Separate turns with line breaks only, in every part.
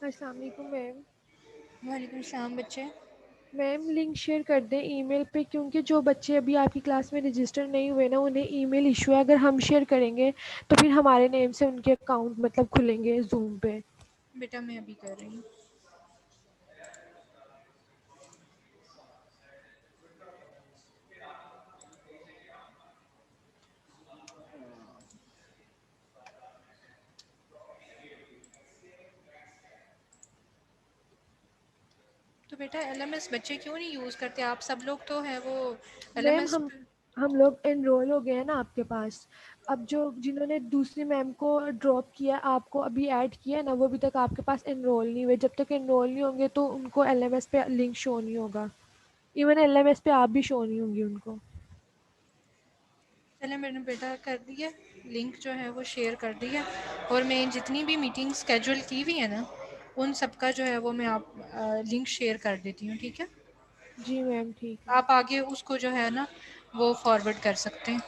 अस्सलाम वालेकुम मैम।
वालेकुम सलाम बच्चे।
मैम लिंक शेयर कर दें ईमेल पे, क्योंकि जो बच्चे अभी आपकी क्लास में रजिस्टर नहीं हुए ना, उन्हें ईमेल इशू है। अगर हम शेयर करेंगे तो फिर हमारे नेम से उनके अकाउंट मतलब खुलेंगे जूम पे।
बेटा मैं अभी कर रही हूँ। तो बेटा एलएमएस बच्चे क्यों नहीं यूज़ करते? आप सब लोग तो है वो
मैम
एलएमएस।
हम लोग एनरोल हो गए हैं ना आपके पास। अब जो जिन्होंने दूसरी मैम को ड्रॉप किया, आपको अभी ऐड किया है ना, वो अभी तक आपके पास एनरोल नहीं हुए। जब तक एनरोल नहीं होंगे तो उनको एलएमएस पे लिंक शो नहीं होगा। इवन एलएमएस पे आप भी शो नहीं होंगी उनको।
चले मैंने बेटा कर दिया, लिंक जो है वो शेयर कर दिया। और मैं जितनी भी मीटिंग स्केड्यूल की हुई है ना, उन सब का जो है वो मैं आप लिंक शेयर कर देती हूँ, ठीक है?
जी मैम ठीक है।
आप आगे उसको जो है ना वो फॉरवर्ड कर सकते हैं।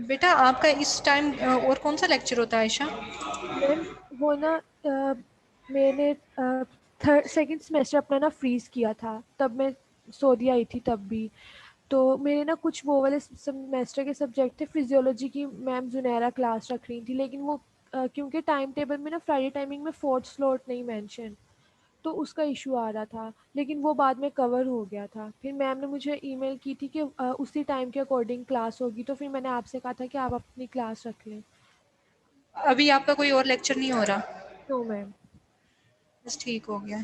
बेटा आपका इस टाइम और कौन सा लेक्चर होता है आयशा?
मैम वो ना मैंने थर्ड सेकंड सेमेस्टर अपना ना फ्रीज किया था, तब मैं सऊदी आई थी तब भी। तो मेरे ना कुछ वो वाले सेमेस्टर के सब्जेक्ट थे। फिजियोलॉजी की मैम जुनैरा क्लास रख रही थी, लेकिन वो क्योंकि टाइम टेबल में ना फ्राइडे टाइमिंग में फोर्थ स्लॉट नहीं मेंशन, तो उसका इशू आ रहा था। लेकिन वो बाद में कवर हो गया था। फिर मैम ने मुझे ईमेल की थी कि उसी टाइम के अकॉर्डिंग क्लास होगी, तो फिर मैंने आपसे कहा था कि आप अपनी क्लास रख लें।
अभी आपका कोई और लेक्चर नहीं हो रहा?
तो मैम
बस ठीक हो गया।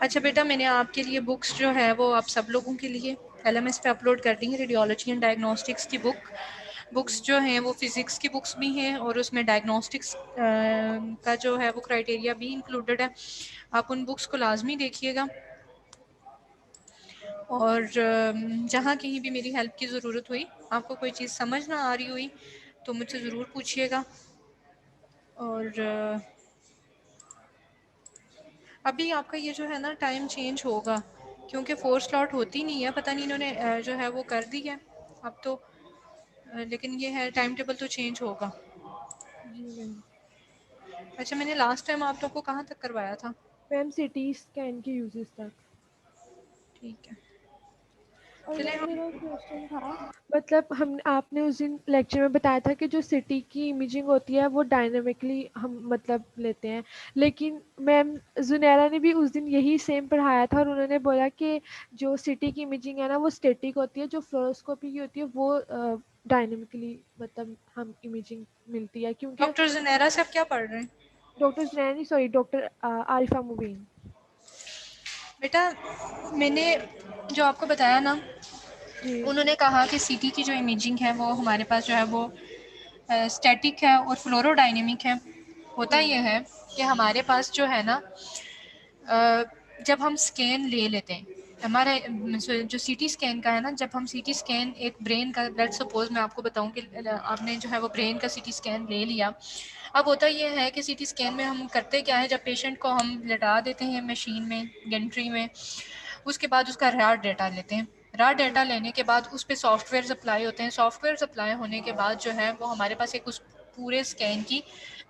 अच्छा बेटा, मैंने आपके लिए बुक्स जो है वो आप सब लोगों के लिए एलएमएस पे अपलोड कर दी है। रेडियोलॉजी एंड डायग्नोस्टिक्स की बुक्स जो हैं वो फिज़िक्स की बुक्स भी हैं, और उसमें डायग्नोस्टिक्स का जो है वो क्राइटेरिया भी इंक्लूडेड है। आप उन बुक्स को लाजमी देखिएगा। और जहाँ कहीं भी मेरी हेल्प की ज़रूरत हुई, आपको कोई चीज़ समझ ना आ रही हुई, तो मुझसे ज़रूर पूछिएगा। और अभी आपका ये जो है ना टाइम चेंज होगा, क्योंकि फोर स्लॉट होती नहीं है। पता नहीं इन्होंने जो है वो कर दी है अब तो। लेकिन ये है टाइम टेबल तो चेंज होगा।
जी मैम।
अच्छा, मैंने लास्ट टाइम आप लोग को कहाँ तक करवाया था?
मैम सिटी स्कैन के यूजेस तक।
ठीक है।
और
चले
मैम
हम।
मेरा एक क्वेश्चन था। मतलब हम आपने उस दिन लेक्चर में बताया था कि जो सिटी की इमेजिंग होती है वो डायनामिकली हम मतलब लेते हैं। लेकिन मैम जुनैरा ने भी उस दिन यही सेम पढ़ाया था, और उन्होंने बोला कि जो सिटी की इमेजिंग है ना वो स्टैटिक होती है, जो फ्लोरोस्कोपी की होती है वो डायनामिकली मतलब हम इमेजिंग मिलती है। क्योंकि
डॉक्टर जनेरा से आप क्या पढ़ रहे हैं?
डॉक्टर जुनैरा नहीं, सॉरी, डॉक्टर आरिफा मुबीन।
बेटा मैंने जो आपको बताया ना,
जी
उन्होंने कहा कि सीटी की जो इमेजिंग है वो हमारे पास जो है वो स्टैटिक है और फ्लोरोडायनेमिक है। होता
जी
यह है कि हमारे पास जो है ना, जब हम स्कैन ले लेते हैं हमारे जो सीटी स्कैन का है ना, जब हम सीटी स्कैन एक ब्रेन का, लेट्स सपोज मैं आपको बताऊं कि आपने जो है वो ब्रेन का सीटी स्कैन ले लिया। अब होता यह है कि सीटी स्कैन में हम करते क्या है, जब पेशेंट को हम लटा देते हैं मशीन में, गेंट्री में, उसके बाद उसका रॉ डेटा लेते हैं। रॉ
जी
डेटा लेने के बाद उस पर सॉफ्टवेयर अप्लाई होते हैं। सॉफ्टवेयर अप्लाई होने के बाद जो है वो हमारे पास एक उस पूरे स्कैन की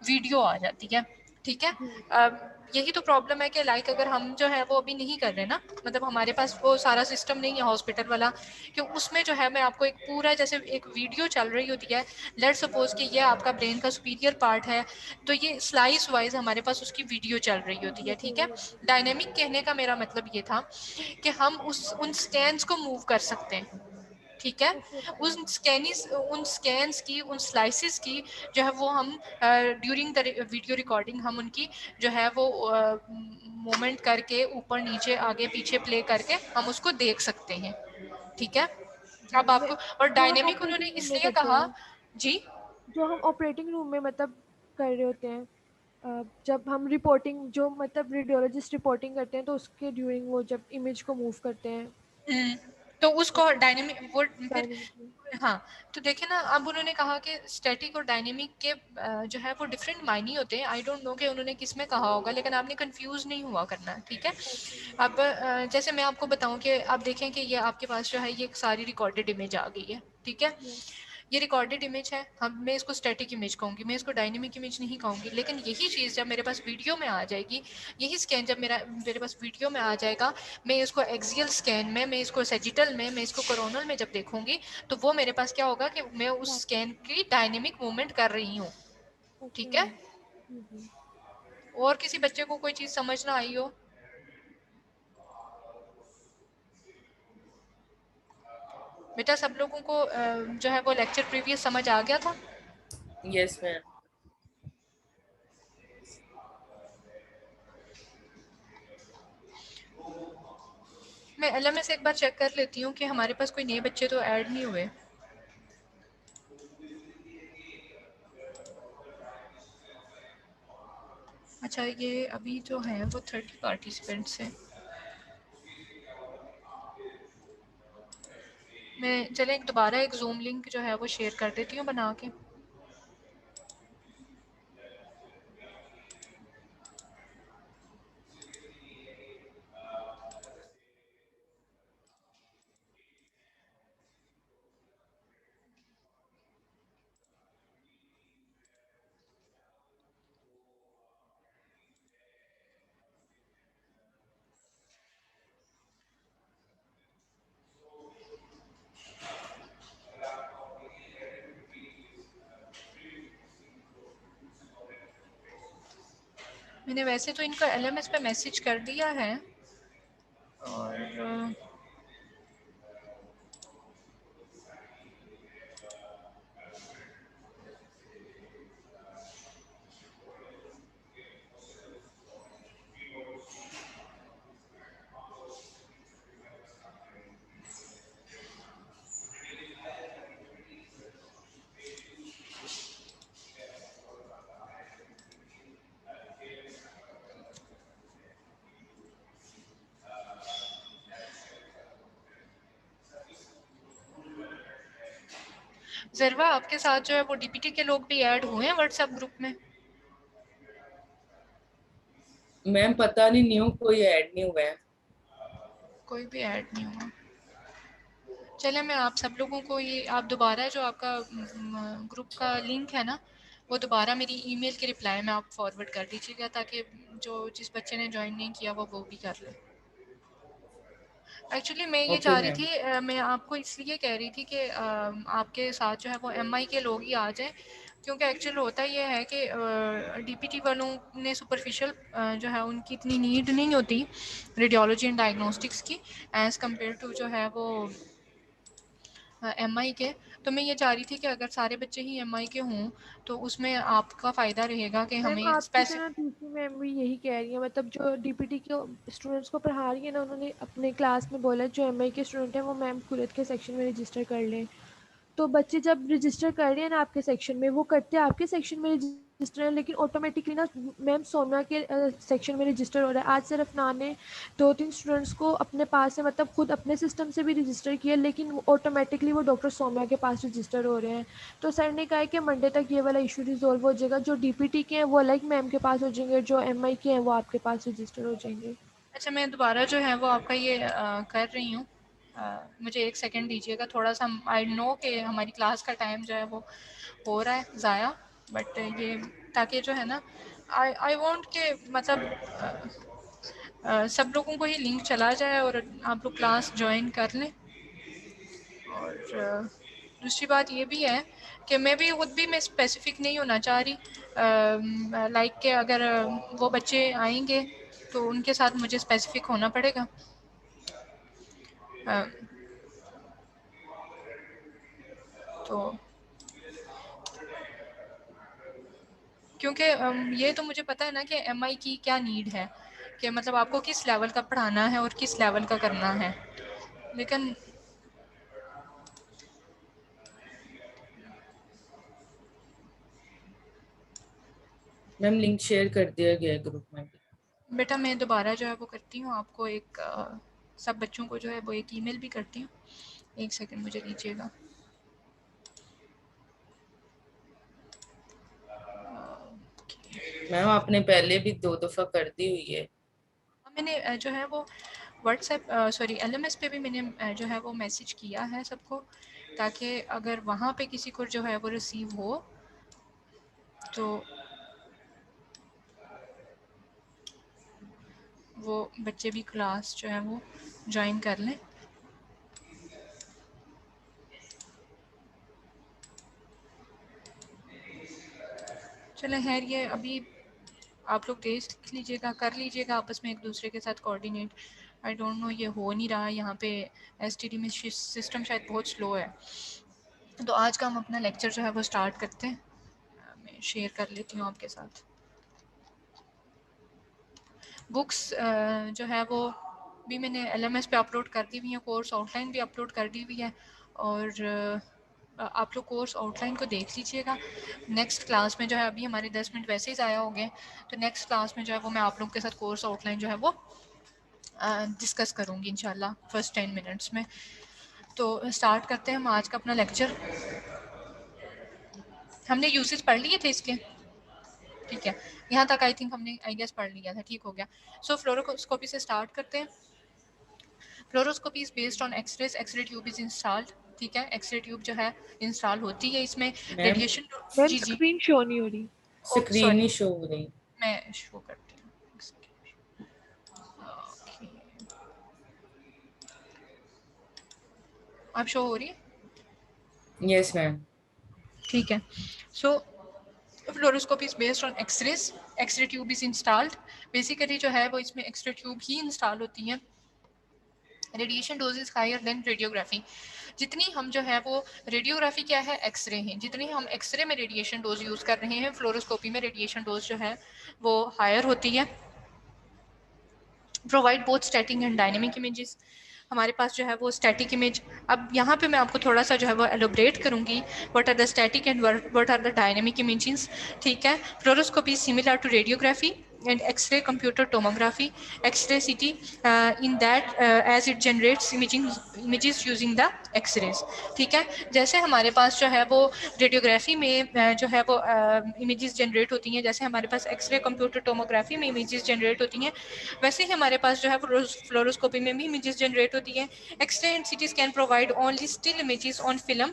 वीडियो आ जाती है, ठीक है?
जी
यही तो प्रॉब्लम है कि लाइक अगर हम जो है वो अभी नहीं कर रहे ना, मतलब हमारे पास वो सारा सिस्टम नहीं है हॉस्पिटल वाला, कि उसमें जो है मैं आपको एक पूरा जैसे एक वीडियो चल रही होती है। लेट्स सपोज कि ये आपका ब्रेन का सुपीरियर पार्ट है, तो ये स्लाइस वाइज हमारे पास उसकी वीडियो चल रही होती
वीडियो
है,
चल
ठीक
रही
है?
होती है।
डायनेमिक कहने का मेरा मतलब ये था कि हम उन स्कैन्स को मूव कर सकते हैं, ठीक है?
Okay okay.
उन स्कैन्स की, उन स्लाइसेस की जो है वो हम ड्यूरिंग द वीडियो रिकॉर्डिंग हम उनकी जो है वो मूवमेंट करके ऊपर नीचे आगे पीछे प्ले करके हम उसको देख सकते हैं, ठीक है?
जी
अब
मैं
आपको, और
जो हम
डायनेमिक उन्होंने
ऑपरेटिंग रूम में
इसलिए
करते
कहा।
हैं,
जी।
जो हम ऑपरेटिंग रूम में मतलब कर रहे होते हैं, जब हम रिपोर्टिंग, जो मतलब रेडियोलॉजिस्ट रिपोर्टिंग करते हैं तो उसके ड्यूरिंग वो जब इमेज को मूव करते हैं
हुँ, तो उसको डायनेमिक वो फिर।
डायनेमिकली।
हाँ, तो देखिए ना, अब उन्होंने कहा कि स्टैटिक और डायनेमिक के जो है वो डिफरेंट मायने होते हैं। आई डोंट नो कि उन्होंने किस में कहा होगा, लेकिन आपने कंफ्यूज नहीं हुआ करना, ठीक है?
ओके
अब जैसे मैं आपको बताऊं कि आप देखें कि ये आपके पास जो है ये एक सारी रिकॉर्डेड इमेज आ गई है, ठीक है? ये रिकॉर्डेड इमेज है, हम मैं इसको स्टैटिक इमेज कहूँगी, मैं इसको डायनेमिक इमेज नहीं कहूँगी। लेकिन यही चीज़ जब मेरे पास वीडियो में आ जाएगी, यही स्कैन जब मेरे पास वीडियो में आ जाएगा, मैं इसको एक्सियल स्कैन में, मैं इसको सेजिटल में, मैं इसको कोरोनल में जब देखूंगी, तो वो मेरे पास क्या होगा कि मैं उस स्कैन की डायनेमिक मूवमेंट कर रही हूँ।
ओके
ठीक है,
मैम। जी।
और किसी बच्चे को कोई चीज़ समझ ना आई हो? बेटा सब लोगों को जो है वो लेक्चर प्रीवियस समझ आ गया था?
Yes ma'am.
मैं एलएमएस एक बार चेक कर लेती हूँ कि हमारे पास कोई नए बच्चे तो ऐड नहीं हुए। अच्छा, ये अभी जो है वो 30 पार्टिसिपेंट्स हैं। मैं चले दोबारा एक जूम लिंक जो है वो शेयर कर देती हूँ बना के। मैंने वैसे तो इनका एलएमएस पे मैसेज कर दिया है, और जरवा आपके साथ जो है वो डीपीटी के लोग भी ऐड हुए हैं व्हाट्सएप ग्रुप में?
मैम पता नहीं, न्यू कोई ऐड नहीं हुआ है।
कोई भी ऐड नहीं हुआ। चले मैं आप सब लोगों को ये, आप दोबारा जो आपका ग्रुप का लिंक है ना, वो दोबारा मेरी ईमेल के रिप्लाई में आप फॉरवर्ड कर दीजिएगा, ताकि जो जिस बच्चे ने ज्वाइन नहीं किया वो भी कर ले। एक्चुअली मैं ये
ओके
चाह रही
मैम।
थी, मैं आपको इसलिए कह रही थी कि आपके साथ जो है वो एमआई के लोग ही आ जाएं, क्योंकि एक्चुअल होता ये है कि डीपीटी वालों ने सुपरफिशियल जो है उनकी इतनी नीड नहीं होती रेडियोलॉजी एंड डायग्नोस्टिक्स की, एज़ कम्पेयर टू जो है वो एमआई के। तो मैं ये चाह रही थी कि अगर सारे बच्चे ही एमआई के हों तो उसमें आपका फ़ायदा रहेगा कि
मैम
हमें
आपकी तरह दूसरी मैम भी यही कह रही है, मतलब जो डीपीटी के स्टूडेंट्स को पढ़ा रही है ना, उन्होंने अपने क्लास में बोला जो एमआई के स्टूडेंट हैं वो मैम कुरत के सेक्शन में रजिस्टर कर लें। तो बच्चे जब रजिस्टर कर रहे हैं ना आपके सेक्शन में, वो करते हैं आपके सेक्शन में रजिस्टर है, लेकिन ऑटोमेटिकली ना मैम सोम्या के सेक्शन में रजिस्टर हो रहा है। आज सिर्फ ना ने 2-3 स्टूडेंट्स को अपने पास से, मतलब खुद अपने सिस्टम से भी रजिस्टर किया, लेकिन ऑटोमेटिकली वो डॉक्टर सोम्या के पास रजिस्टर हो रहे हैं। तो सर ने कहा है कि मंडे तक ये वाला इशू रिजॉल्व हो जाएगा, जो डीपीटी के हैं वो अलग मैम के पास हो जाएंगे, जो एमआई के हैं वो आपके पास रजिस्टर हो जाएंगे।
अच्छा, मैं दोबारा जो है वो आपका ये कर रही हूँ। मुझे एक सेकंड दीजिएगा थोड़ा सा। आई नो कि हमारी क्लास का टाइम जो है वो हो रहा है ज़ाया, बट ये ताकि जो है ना, आई वांट के मतलब सब लोगों को ही लिंक चला जाए और आप लोग क्लास ज्वाइन कर लें। और दूसरी बात ये भी है कि मैं भी खुद भी मैं स्पेसिफिक नहीं होना चाह रही, लाइक के अगर वो बच्चे आएंगे तो उनके साथ मुझे स्पेसिफिक होना पड़ेगा। अ, तो क्योंकि ये तो मुझे पता है ना कि एमआई की क्या नीड है, कि मतलब आपको किस लेवल का पढ़ाना है और किस लेवल का करना है। लेकिन
मैम लिंक शेयर कर दिया गया ग्रुप में भी।
बेटा मैं दोबारा जो है वो करती हूँ आपको एक सब बच्चों को जो है वो एक ईमेल भी करती हूँ। एक सेकंड मुझे दीजिएगा।
मैम आपने पहले भी 2 दफा कर दी हुई है।
मैंने जो है वो व्हाट्सएप सॉरी एलएमएस पे भी मैंने जो है वो मैसेज किया है सबको, ताकि अगर वहाँ पे किसी को जो है वो रिसीव हो तो वो बच्चे भी क्लास जो है वो ज्वाइन कर लें। चलें खैर, ये अभी आप लोग देख लीजिएगा, कर लीजिएगा आपस में एक दूसरे के साथ कोऑर्डिनेट। आई डोंट नो ये हो नहीं रहा यहाँ पे, एसटीडी में सिस्टम शायद बहुत स्लो है। तो आज का हम अपना लेक्चर जो है वो स्टार्ट करते हैं। मैं शेयर कर लेती हूँ आपके साथ। बुक्स जो है वो भी मैंने LMS पे अपलोड कर दी हुई है, कोर्स आउटलाइन भी अपलोड कर दी हुई है, और आप लोग कोर्स आउटलाइन को देख लीजिएगा। नेक्स्ट क्लास में जो है, अभी हमारे 10 मिनट वैसे ही ज़ाया हो गए, तो नेक्स्ट क्लास में जो है वो मैं आप लोगों के साथ कोर्स आउटलाइन जो है वो डिस्कस करूँगी इंशाल्लाह फर्स्ट 10 मिनट्स में। तो स्टार्ट करते हैं हम आज का अपना लेक्चर। हमने यूसेज पढ़ लिए थे इसके, ठीक है, यहाँ तक आई थिंक हमने आई गेस पढ़ लिया था, ठीक हो गया। सो फ्लोरोस्कोपी से स्टार्ट करते हैं। Fluoroscopy is based on X-rays, x ray tube is installed, ठीक है, एक्सरे ट्यूब जो है इंस्टॉल होती है इसमें।
मैम
रेडिएशन,
मैम
जी जी,
स्क्रीन शो नहीं हो रही।
ओ
स्क्रीन
सॉरी,
ही शो हो रही।
मैं शो करती हूँ। Okay. अब शो हो रही है,
यस मैम।
ठीक है। So fluoroscopy is based on X-rays, x ray tube is installed. Basically जो है वो इसमें एक्सरे ट्यूब ही इंस्टॉल होती हैं। Radiation dose is higher than radiography. जितनी हम जो है वो, रेडियोग्राफी क्या है, एक्सरे हैं, जितनी हम एक्सरे में रेडिएशन डोज यूज़ कर रहे हैं, फ्लोरोस्कोपी में रेडिएशन डोज जो है वो हायर होती है। Provide both static and dynamic images. हमारे पास जो है वो स्टैटिक इमेज, अब यहाँ पे मैं आपको थोड़ा सा जो है वो एलोब्रेट करूँगी, what are the static and what are the dynamic images, ठीक है। Fluoroscopy similar to radiography and X-ray computer tomography, X-ray CT, in that as it generates images using the X-rays, ठीक है। जैसे हमारे पास जो है वो रेडियोग्राफी में जो है वो इमेजेस जनरेट होती हैं, जैसे हमारे पास एक्सरे कंप्यूटर टोमोग्राफी में इमेजेस जनरेट होती हैं, वैसे ही हमारे पास जो है फ्लोरोस्कोपी में भी इमेजेस जनरेट होती हैं। X-ray and CT can provide only still images on film,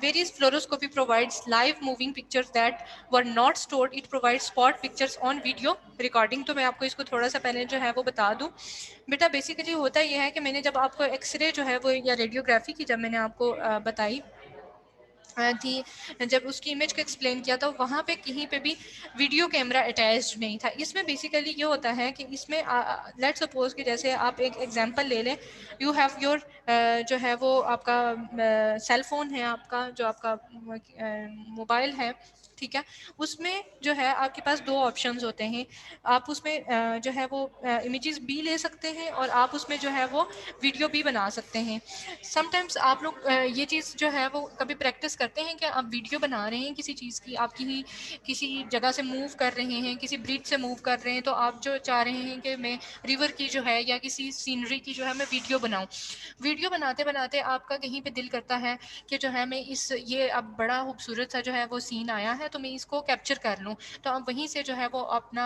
whereas fluoroscopy provides live moving pictures that were not stored. It provides spot pictures on video recording. तो मैं आपको इसको थोड़ा सा पहले जो है वो बता दूं बेटा। बेसिकली होता यह है कि मैंने जब आपको एक्सरे जो है वो या रेडियोग्राफी की जब मैंने आपको बताई थी, जब उसकी इमेज को एक्सप्लेन किया था, वहाँ पे कहीं पे भी वीडियो कैमरा अटैच्ड नहीं था। इसमें बेसिकली ये होता है कि इसमें लेट्स सपोज कि जैसे आप एक एग्जांपल ले लें, यू हैव योर जो है वो आपका सेल फोन है, आपका जो आपका मोबाइल है, ठीक है, उसमें जो है आपके पास दो ऑप्शंस होते हैं। आप उसमें जो है वो इमेजेस भी ले सकते हैं और आप उसमें जो है वो वीडियो भी बना सकते हैं। समटाइम्स आप लोग ये चीज़ जो है वो कभी प्रैक्टिस करते हैं कि आप वीडियो बना रहे हैं किसी चीज़ की, आप किसी जगह से मूव कर रहे हैं, किसी ब्रिज से मूव कर रहे हैं, तो आप जो चाह रहे हैं कि मैं रिवर की जो है या किसी सीनरी की जो है मैं वीडियो बनाऊं। वीडियो बनाते बनाते आपका कहीं पे दिल करता है कि जो है मैं ये अब बड़ा खूबसूरत सा जो है वो सीन आया है तो मैं इसको कैप्चर कर लूँ। तो आप वहीं से जो है वो अपना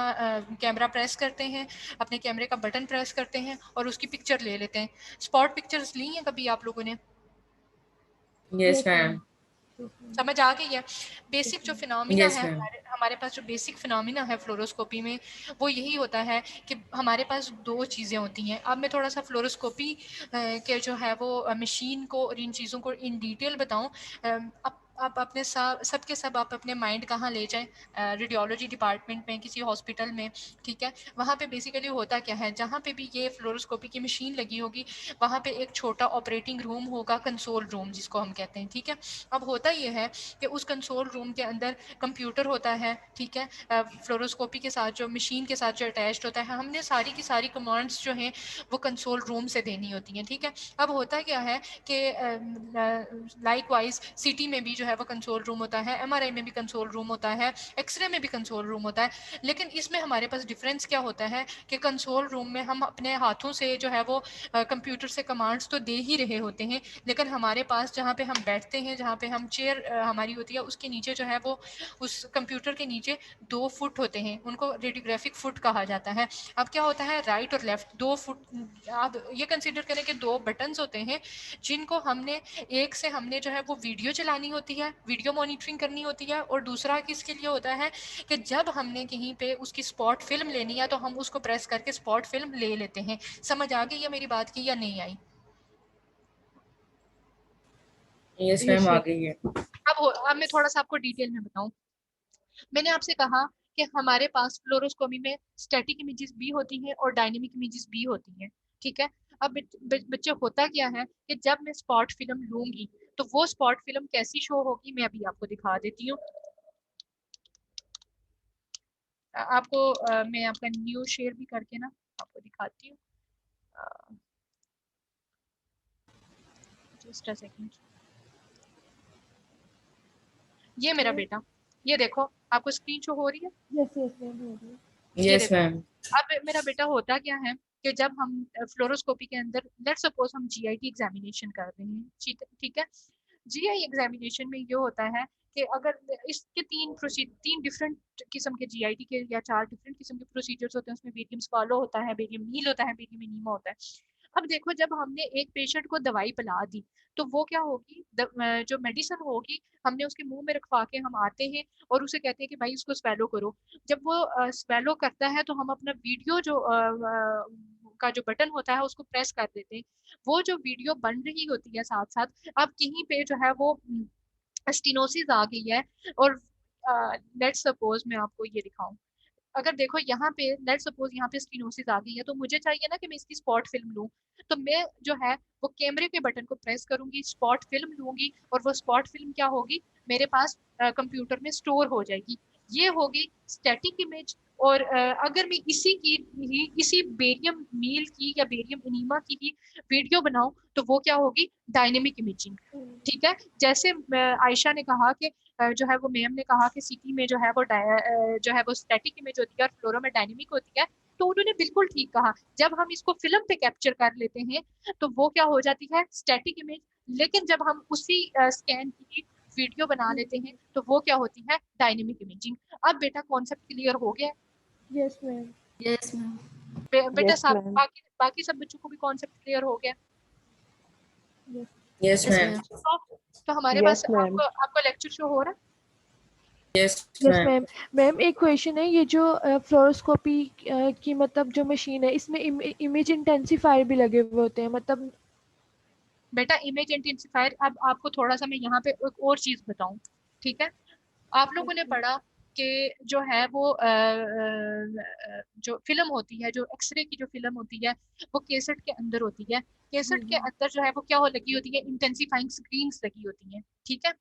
कैमरा प्रेस करते हैं, अपने कैमरे का बटन प्रेस करते हैं और उसकी पिक्चर ले लेते हैं। स्पॉट पिक्चर्स ली हैं कभी आप लोगों ने?
Yes ma'am.
समझ आ गई है? बेसिक जो फिनोमिना
यस
है
मैम।
हमारे पास जो बेसिक फिनोमिना है फ्लोरोस्कोपी में, वो यही होता है कि हमारे पास दो चीज़ें होती हैं। अब मैं थोड़ा सा फ्लोरोस्कोपी के जो है वो मशीन को और इन चीज़ों को इन डिटेल बताऊं। अब आप अपने सब के सब आप अपने माइंड कहाँ ले जाएं, रेडियोलॉजी डिपार्टमेंट में, किसी हॉस्पिटल में, ठीक है। वहाँ पे बेसिकली होता क्या है, जहाँ पे भी ये फ्लोरोस्कोपी की मशीन लगी होगी वहाँ पे एक छोटा ऑपरेटिंग रूम होगा, कंसोल रूम जिसको हम कहते हैं, ठीक है। अब होता ये है कि उस कंसोल रूम के अंदर कंप्यूटर होता है, ठीक है, फ्लोरोस्कोपी के साथ जो मशीन के साथ जो अटैच्ड होता है, हमने सारी की सारी कमांड्स जो हैं वो कंसोल रूम से देनी होती हैं, ठीक है। अब होता क्या है कि लाइक वाइज सिटी में भी जो है वो कंसोल रूम होता है, MRI में भी कंसोल रूम होता है, एक्सरे में भी कंसोल रूम होता है। लेकिन इसमें हमारे पास डिफरेंस क्या होता है कि कंसोल रूम में हम अपने हाथों से जो है वो कंप्यूटर से कमांड्स तो दे ही रहे होते हैं, लेकिन हमारे पास जहाँ पे हम बैठते हैं, जहाँ पे हम चेयर हमारी होती है, उसके नीचे जो है वो उस कंप्यूटर के नीचे 2 फुट होते हैं, उनको रेडियोग्राफिक फुट कहा जाता है। अब क्या होता है, राइट और लेफ्ट 2 फुट, आप ये कंसिडर करें कि 2 बटन्स होते हैं जिनको हमने एक से हमने जो है वो वीडियो चलानी होती है, वीडियो मॉनिटरिंग करनी होती है, और दूसरा किसके लिए होता है कि जब हमने कहीं पे उसकी स्पॉट फिल्म लेनी है तो हम उसको प्रेस करके स्पॉट फिल्म ले लेते हैं। समझ आ गई है मेरी बात की या नहीं आई?
यस
यस
मैम, आ
यस।
गई है।
अब मैं थोड़ा सा आपको डिटेल में बताऊं। मैंने आपसे कहा कि हमारे पास फ्लोरोस्कोपी में स्टैटिक इमेजेस भी होती हैं और डायनेमिक इमेजेस भी होती हैं, ठीक है। अब बच्चे होता क्या है कि जब मैं स्पॉट फिल्म लूंगी तो वो स्पॉट फिल्म कैसी शो होगी, मैं अभी आपको दिखा देती हूँ। आपको मैं आपका न्यू शेयर भी करके ना आपको दिखाती हूँ। Just a second. ये मेरा बेटा, ये देखो आपको स्क्रीन शो हो रही है,
यस यस मैम, हो रही है।
ये
यस
देखो।
मैम।
अब मेरा बेटा होता क्या है कि जब हम फ्लोरोस्कोपी के अंदर लेट्स सपोज हम जीआईटी एग्जामिनेशन कर रहे हैं, ठीक है। जीआई एग्जामिनेशन में ये होता है कि अगर इसके तीन डिफरेंट किस्म के जीआईटी के या 4 डिफरेंट किस्म के प्रोसीजर्स होते हैं, उसमें बेरियम स्क्वालो होता है, बेरियम नील होता है, बेरियम एनीमा होता है। अब देखो जब हमने एक पेशेंट को दवाई पिला दी तो वो क्या होगी, जो मेडिसिन होगी हमने उसके मुंह में रखवा के हम आते हैं और उसे कहते हैं कि भाई इसको स्वेलो करो। जब वो स्वेलो करता है तो हम अपना वीडियो जो का जो बटन होता है उसको प्रेस कर देते हैं। वो जो वीडियो बन रही होती है साथ साथ, अब कहीं पे जो है वो स्टिनोसिस आ गई है, और लेट्स सपोज मैं आपको ये दिखाऊं। अगर देखो यहाँ पे लेट्स सपोज यहाँ पे स्टिनोसिस आ गई है तो मुझे चाहिए ना कि मैं इसकी स्पॉट फिल्म लूं। तो मैं जो है वो कैमरे के बटन को प्रेस करूंगी, स्पॉट फिल्म लूंगी, और वो स्पॉट फिल्म क्या होगी, मेरे पास कंप्यूटर में स्टोर हो जाएगी। ये होगी स्टैटिक इमेज। और अगर मैं इसी बेरियम मील की या बेरियम एनीमा की ही वीडियो बनाऊं तो वो क्या होगी, डायनेमिक इमेजिंग। ठीक है। जैसे आयशा ने कहा कि जो है वो मैम ने कहा कि सिटी में जो है वो जो है वो स्टैटिक इमेज होती है और फ्लोरो में डायनेमिक होती है, तो उन्होंने बिल्कुल ठीक कहा। जब हम इसको फिल्म पे कैप्चर कर लेते हैं तो वो क्या हो जाती है, स्टैटिक इमेज। लेकिन जब हम उसी स्कैन की वीडियो बना लेते हैं तो वो क्या होती है, डायनेमिक इमेजिंग। अब बेटा कॉन्सेप्ट क्लियर हो गया?
Yes ma'am.
Yes ma'am.
बेटा
यस
सब
मैम।
बाकी सब बच्चों को भी कॉन्सेप्ट क्लियर हो गया?
Yes
yes
yes
ma'am.
बच्चों, तो हमारे पास
यस मैम।
आपको आपको लेक्चर शो हो रहा है?
Yes
yes
ma'am.
Ma'am. Ma'am एक क्वेश्चन है, ये जो फ्लोरोस्कोपी की मतलब जो मशीन है, इसमें इमेज इंटेंसिफायर भी लगे हुए होते हैं मतलब?
बेटा इमेज इंटेंसिफायर, अब आपको थोड़ा सा मैं यहाँ पे एक और चीज बताऊं, ठीक है। आप लोगों ने पढ़ा कि जो है वो जो फिल्म होती है, जो एक्सरे की जो फिल्म होती है, वो केसेट के अंदर होती है। केसेट के अंदर जो है वो क्या हो लगी होती है, इंटेंसिफाइंग स्क्रीन्स लगी होती हैं, ठीक है।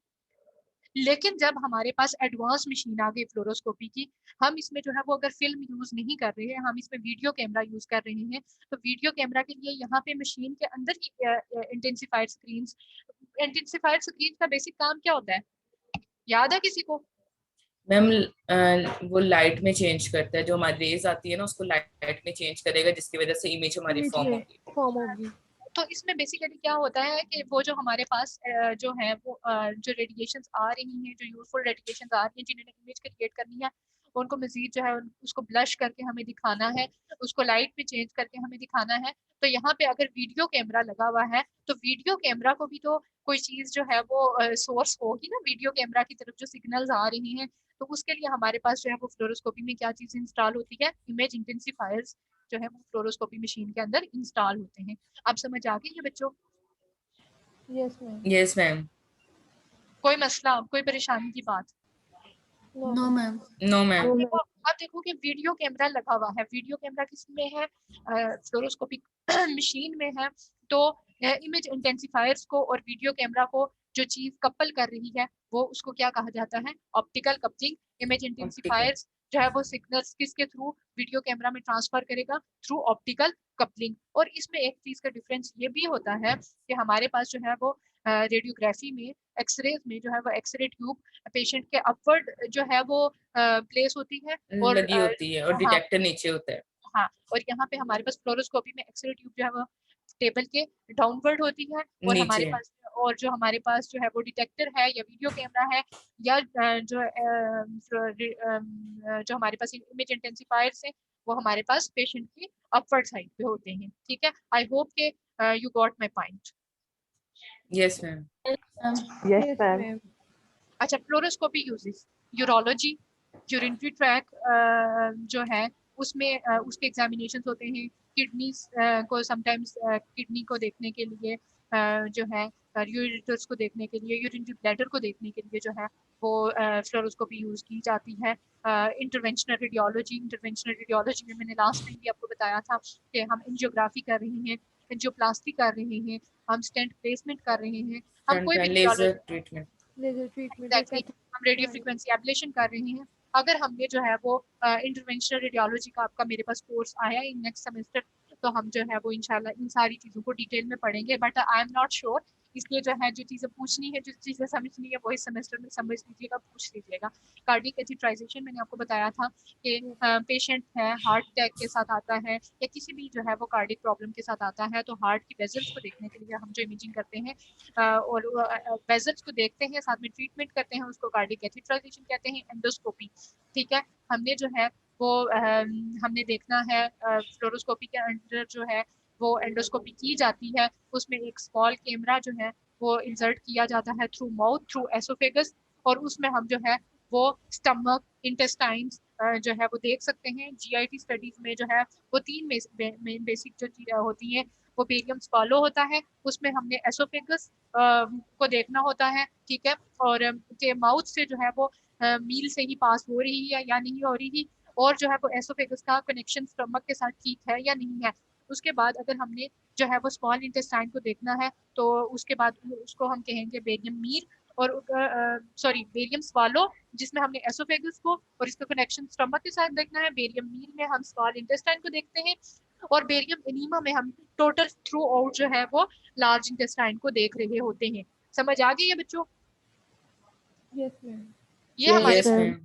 लेकिन जब हमारे पास एडवांस मशीन आ गई फ्लोरोस्कोपी की, हम इसमें जो है वो अगर फिल्म यूज नहीं कर रहे हैं, हम इसमें वीडियो कैमरा यूज कर रहे हैं, तो वीडियो कैमरा के लिए यहाँ पे मशीन के अंदर ही इंटेंसिफाइड स्क्रीन। इंटेंसिफाइड स्क्रीन का बेसिक काम क्या होता है, याद है किसी को?
मैम, वो लाइट में चेंज करता है, जो हमारी रेज आती है ना उसको लाइट में चेंज करेगा, जिसकी वजह से इमेज हमारी
इमेज
फॉर्म
में
होगी।
फॉर्म होगी।
तो इसमें बेसिकली क्या होता है कि वो जो हमारे पास जो है वो जो रेडिएशंस आ रही हैं, जो यूजफुल रेडिएशंस आ रही हैं, जिन्होंने इमेज क्रिएट करनी है, उनको मजीद जो है उसको ब्लश करके हमें दिखाना है, उसको लाइट में चेंज करके हमें दिखाना है। तो यहाँ पे अगर वीडियो कैमरा लगा हुआ है तो वीडियो कैमरा को भी तो कोई चीज जो है वो सोर्स होगी ना, वीडियो कैमरा की तरफ जो सिग्नल्स आ रही हैं। तो उसके लिए हमारे पास जो है वो फ्लोरोस्कोपी में क्या चीज इंस्टॉल होती है, इमेज इंटेंसिफायर्स जो है वो फ्लोरोस्कोपी मशीन के अंदर इंस्टॉल होते हैं। अब समझ आ गई है बच्चों?
Yes ma'am.
Yes ma'am.
कोई मसला, कोई परेशानी की बात?
No
no
ma'am.
Ma'am. No
अब
मैम।
देखो, अब देखो कि वीडियो कैमरा लगा हुआ है, वीडियो कैमरा किस में है, फ्लोरोस्कोपिक मशीन में है। तो इमेज इंटेंसिफायर्स को और वीडियो कैमरा को जो चीज कपल कर रही है वो उसको क्या कहा जाता है, optical coupling. Image
optical.
Intensifiers जो है वो सिग्नल्स किसके थ्रू वीडियो कैमरा में ट्रांसफर करेगा, थ्रू ऑप्टिकल कपलिंग। और इसमें एक चीज का डिफरेंस ये भी होता है कि हमारे पास जो है वो रेडियोग्राफी में, एक्सरेज में जो है वो एक्सरे ट्यूब पेशेंट के अपवर्ड जो है वो प्लेस होती है और
लगी होती है और
हाँ
डिटेक्टर नीचे होता है।
हाँ, और यहाँ पे हमारे पास फ्लोरोस्कोपी में एक्सरे ट्यूब जो है वो टेबल के डाउनवर्ड होती है, और हमारे
नीचे।
पास जो हमारे पास जो है वो डिटेक्टर है या वीडियो कैमरा है या जो हमारे पास इमेज इंटेंसिफायर्स है वो हमारे पास पेशेंट की अपवर्ड साइड पे होते हैं। ठीक है, आई होप के you got my point.
Yes ma'am.
Yes
yes
ma'am.
Ma'am.
अच्छा, fluoroscopy uses urology, urinary tract जो है उसमें उसके एग्जामिनेशन होते हैं। किडनी को समटाइम्स किडनी को देखने के लिए जो है यूरेटर्स को देखने के लिए, यूरिनरी ब्लैडर को देखने के लिए जो है वो फ्लोरोस्कोपी यूज की जाती है। इंटरवेंशनल रेडियोलॉजी में मैंने लास्ट टाइम भी आपको बताया था कि हम एंजियोग्राफी कर रहे हैं, एंजियोप्लास्टी कर रहे हैं, हम स्टेंट प्लेसमेंट कर रहे हैं, हम कोई भी
laser
radiology
treatment.
Laser treatment या
एग्जैक्टली हम रेडियो
हमारे
फ्रिक्वेंसी एब्लेशन कर रहे हैं। अगर हमने जो है वो इंटरवेंशनल रेडियोलॉजी का आपका मेरे पास कोर्स आया इन नेक्स्ट सेमेस्टर, तो हम जो है वो इंशाल्लाह इन सारी चीज़ों को डिटेल में पढ़ेंगे, but I am not sure. इसलिए जो है जो चीज़ें पूछनी है, जो चीज़ें समझनी है वो इस सेमेस्टर में समझ लीजिएगा, पूछ लीजिएगा। कार्डियक कैथेटराइजेशन मैंने आपको बताया था कि पेशेंट है हार्ट अटैक के साथ आता है या किसी भी जो है वो कार्डिक प्रॉब्लम के साथ आता है, तो हार्ट की वेजल्स को देखने के लिए हम जो इमेजिंग करते हैं और वेजल्स को देखते हैं, साथ में ट्रीटमेंट करते हैं, उसको कार्डिक कैथेटराइजेशन कहते हैं, एंडोस्कोपी। ठीक है, हमने जो है वो हमने देखना है फ्लोरोस्कोपी के अंदर जो है वो एंडोस्कोपी की जाती है, उसमें एक स्मॉल कैमरा जो है वो इंसर्ट किया जाता है थ्रू माउथ, थ्रू एसोफेगस, और उसमें हम जो है वो स्टमक, इंटेस्टाइन्स जो है वो देख सकते हैं। जीआईटी स्टडीज में जो है वो तीन मेन बेसिक जो चीजें होती हैं, वो बेरियम स्क्वालो होता है, उसमें हमने एसोफेगस को देखना होता है। ठीक है, और के माउथ से जो है वो मील से ही पास हो रही है या नहीं हो रही, और जो है वो एसोफेगस का कनेक्शन स्टमक के साथ ठीक है या नहीं है। उसके बाद अगर हमने जो है वो स्मॉल इंटेस्टाइन को देखना है, तो उसके बाद उसको हम कहेंगे बेरियम मील, और सॉरी बेरियम स्वालो, जिसमें हमने एसोफेगस को और इसका कनेक्शन स्टमक के साथ देखना है। बेरियम मील में हम स्मॉल इंटेस्टाइन को देखते हैं, और बेरियम एनीमा में हम टोटल थ्रू आउट जो है वो लार्ज इंटेस्टाइन को देख रहे होते हैं। समझ आ गई है बच्चों?
Yes ma'am.
ये
यस
हमारे
यस
मैम।
मैम।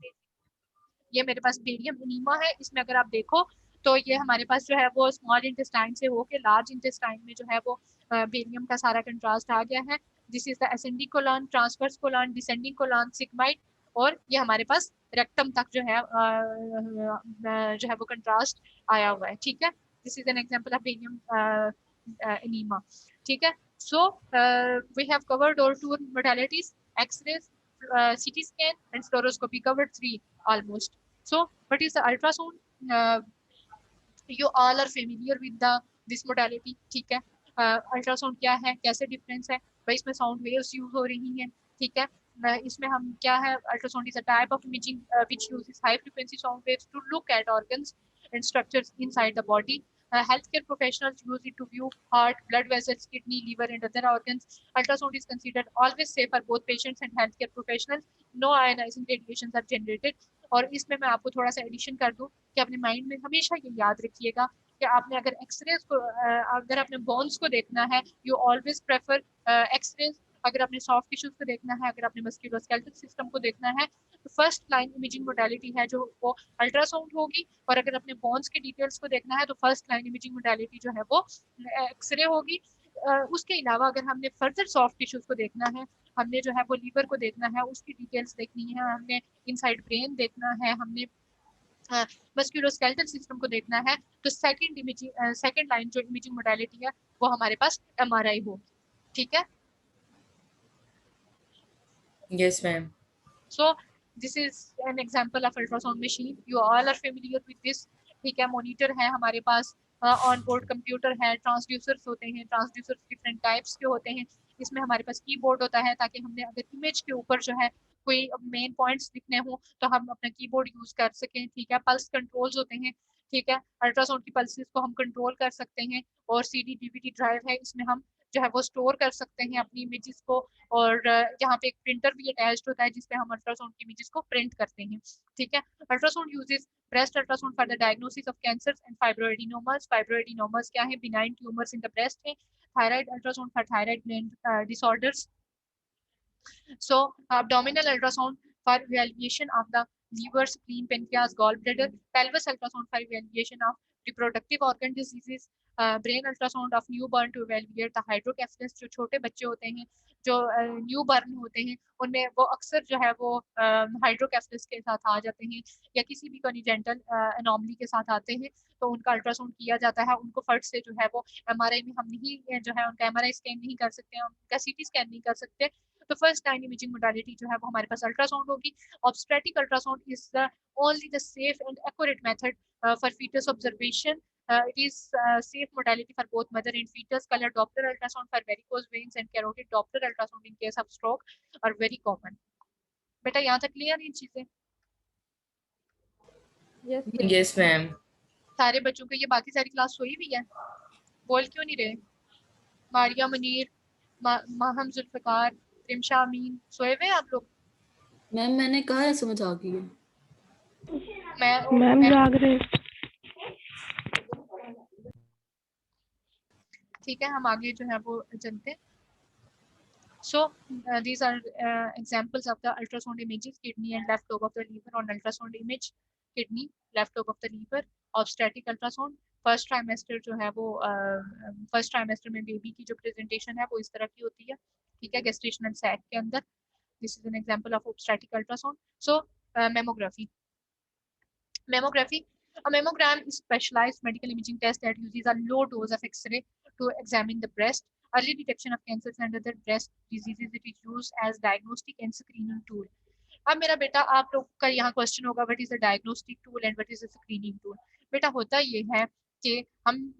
ये मेरे पास बेरियम एनीमा है, इसमें अगर आप देखो तो ये हमारे पास जो है वो स्मॉल इंटेस्टाइन से होके लार्ज इंटेस्टाइन में जो है वो बेरियम का सारा कंट्रास्ट आ गया है। This is the ascending colon, transverse colon, descending colon, sigmoid, और ये हमारे पास रेक्टम तक जो है वो कंट्रास्ट आया हुआ है। ठीक है, this is an example of barium enema. ठीक है, so we have covered all two modalities, X-ray, CT scan and fluoroscopy, covered three almost. So what is the ultrasound? You all are familiar with the this modality. ठीक है, ultrasound क्या है, कैसे difference है भाई, इसमें साउंड वेव्स यूज हो रही हैं। ठीक है, इसमें हम क्या है, ultrasound is a type of imaging which uses high frequency sound waves to look at organs and structures inside the body. Healthcare professionals use it to view heart, blood vessels, kidney, liver, and other organs. Ultrasound is considered always safe for both patients and healthcare professionals. No ionizing radiations are generated. और इसमें मैं आपको थोड़ा सा addition कर दूं कि अपने माइंड में हमेशा ये याद रखिएगा कि आपने अगर एक्सरेज को अगर आपने बोन्स को देखना है, यू ऑलवेज प्रेफर एक्सरेज। अगर आपने सॉफ्ट टिश्यूज को देखना है, अगर आपने मस्कुलोस्केलेटल सिस्टम को देखना है, तो फर्स्ट लाइन इमेजिंग मोडालिटी है जो वो अल्ट्रासाउंड होगी, और अगर अपने बोन्स के डिटेल्स को देखना है तो फर्स्ट लाइन इमेजिंग मोडालिटी जो है वो एक्सरे होगी। उसके अलावा अगर हमने फर्दर सॉफ्ट टिश्यूज को देखना है, हमने जो है वो लीवर को देखना है, उसकी डिटेल्स देखनी है, हमने इनसाइड ब्रेन देखना है, हमने मस्कुलोस्केलेटल सिस्टम को देखना है, तो सेकंड लाइन जो इमेजिंग मोडालिटी है वो हमारे पास MRI होगी। ठीक है,
yes ma'am.
so this is an example of ultrasound machine, you all are familiar with this। ठीक है, मॉनिटर है हमारे पास, ऑन बोर्ड कंप्यूटर है, ट्रांसड्यूसर्स होते हैं, ट्रांसड्यूसर्स डिफरेंट टाइप्स के होते हैं, इसमें हमारे पास कीबोर्ड होता है ताकि हमने अगर इमेज के ऊपर जो है कोई मेन पॉइंट्स लिखने हो तो हम अपना कीबोर्ड यूज कर सकें। ठीक है, पल्स कंट्रोल्स होते हैं। ठीक है, अल्ट्रासाउंड की पल्सेस को हम कंट्रोल कर सकते हैं, और CD DVD ड्राइव है, इसमें हम जो है वो स्टोर कर सकते हैं अपनी इमेजेस को, और यहाँ पे एक प्रिंटर भी अटैच्ड होता है जिसपे हम अल्ट्रासाउंड की इमेजेस को प्रिंट करते हैं। ठीक है, ultrasound uses breast ultrasound for the diagnosis of cancers and fibroadenomas. Fibroadenomas क्या है? Benign tumors in the breast है. Thyroid ultrasound for thyroid gland disorders. So abdominal ultrasound for evaluation of the liver, spleen, pancreas, gallbladder. Pelvis ultrasound for evaluation of reproductive organ diseases. Brain ultrasound of newborn to evaluate the hydrocephalus, जो छोटे बच्चे होते हैं जो new burn होते हैं उनमें वो अक्सर जो है वो हाइड्रोकेफेलस के साथ आ जाते हैं या किसी भी कॉनिजेंटल एनॉमली के साथ आते हैं, तो उनका अल्ट्रासाउंड किया जाता है। उनको फट से जो है वो एमआरआई में हम नहीं जो है उनका एमआरआई स्कैन नहीं कर सकते हैं, उनका सीटी स्कैन नहीं कर सकते, तो फर्स्ट लाइन इमेजिंग मोडालिटी जो है वो हमारे पास अल्ट्रासाउंड होगी। Obstetric ultrasound is the only the safe and accurate method for foetus observation. It is safe modality for both mother and fetus. Color Doppler ultrasound for varicose veins and carotid Doppler ultrasound in case of stroke are very common. बेटा यहाँ तक clear है चीजें?
Yes ma'am.
सारे बच्चों को ये बाकी सारी क्लास सोई भी है, बोल क्यों नहीं रहे? मारिया, मुनीर, माहम, जुल्फकार, रिमशा, अमीन सोए हुए आप लोग?
मैम मैंने कहा है समझ आ गई है।
मैम जाग रहे।
ठीक है, हम आगे जो है वो चलते हैं। So these are examples of the ultrasound images: kidney and left lobe of the liver on ultrasound image, kidney, left lobe of the liver, obstetric ultrasound, first trimester जो है वो फर्स्ट ट्राइमेस्टर में बेबी की जो presentation है वो इस तरह की होती है। ठीक है, गेस्टेशनल सैक के अंदर। This is an example of obstetric ultrasound. So mammography. A mammogram is specialized medical imaging test that uses a low dose of X-ray to examine the breast. Early detection of cancers and other breast diseases. It is used as diagnostic and screening tool. अब मेरा बेटा आप लोग का यहाँ question होगा, what is a diagnostic tool and what is a screening tool? बेटा होता ये है कि हम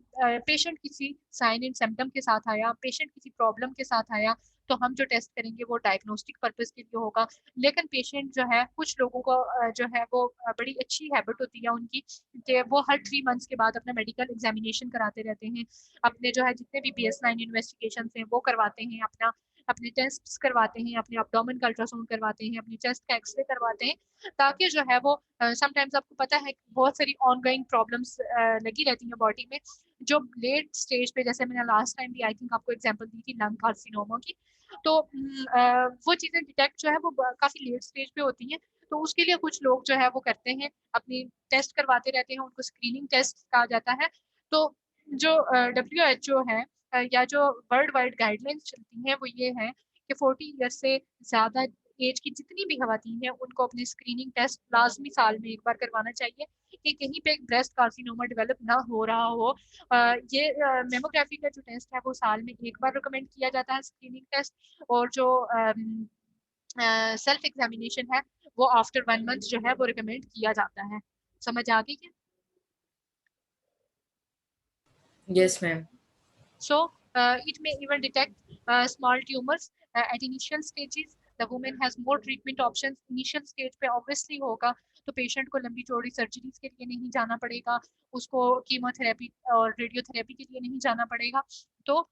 पेशेंट किसी साइन एंड सिम्टम के साथ आया, पेशेंट किसी प्रॉब्लम के साथ आया, तो हम जो टेस्ट करेंगे वो डायग्नोस्टिक पर्पस के लिए होगा। लेकिन पेशेंट जो है, कुछ लोगों को जो है वो बड़ी अच्छी हैबिट होती है उनकी कि वो हर 3 मंथ्स के बाद अपना मेडिकल एग्जामिनेशन कराते रहते हैं, अपने जो है जितने भी बेसलाइन इन्वेस्टिगेशन हैं वो करवाते हैं, अपने टेस्ट करवाते हैं, अपने एब्डोमेन का अल्ट्रासाउंड करवाते हैं, अपनी चेस्ट का एक्सरे करवाते हैं, ताकि जो है वो समटाइम्स आपको पता है बहुत सारी ऑनगोइंग प्रॉब्लम्स लगी रहती हैं बॉडी में, जो लेट स्टेज पे, जैसे मैंने लास्ट टाइम भी आई थिंक आपको एग्जांपल दी थी लंग कार्सिनोमा की, तो वो चीज़ें डिटेक्ट जो है वो काफ़ी लेट स्टेज पे होती हैं। तो उसके लिए कुछ लोग जो है वो करते हैं, अपनी टेस्ट करवाते रहते हैं, उनको स्क्रीनिंग टेस्ट कहा जाता है। तो जो WHO है या जो वर्ल्ड वाइड गाइडलाइंस चलती हैं वो ये है कि 40 ईयर से ज़्यादा एज की जितनी भी खवातीन हैं उनको अपनी स्क्रीनिंग टेस्ट लाजमी साल में एक बार करवाना चाहिए कि कहीं पे ब्रेस्ट कार्सिनोमा डेवलप ना हो रहा हो। ये मेमोग्राफी का जो टेस्ट है वो साल में एक बार रिकमेंड किया जाता है, स्क्रीनिंग टेस्ट, और जो सेल्फ एग्जामिनेशन है वो आफ्टर 1 मंथ जो है वो रिकमेंड किया जाता है। समझ आ गई क्या?
Yes ma'am.
So it may even detect small tumors at initial stages. The woman has more treatment options. Initial stage पे obviously होगा तो पेशेंट को लंबी चौड़ी सर्जरीज के लिए नहीं जाना पड़ेगा, उसको कीमोथेरेपी और रेडियोथेरेपी के लिए नहीं जाना पड़ेगा, तो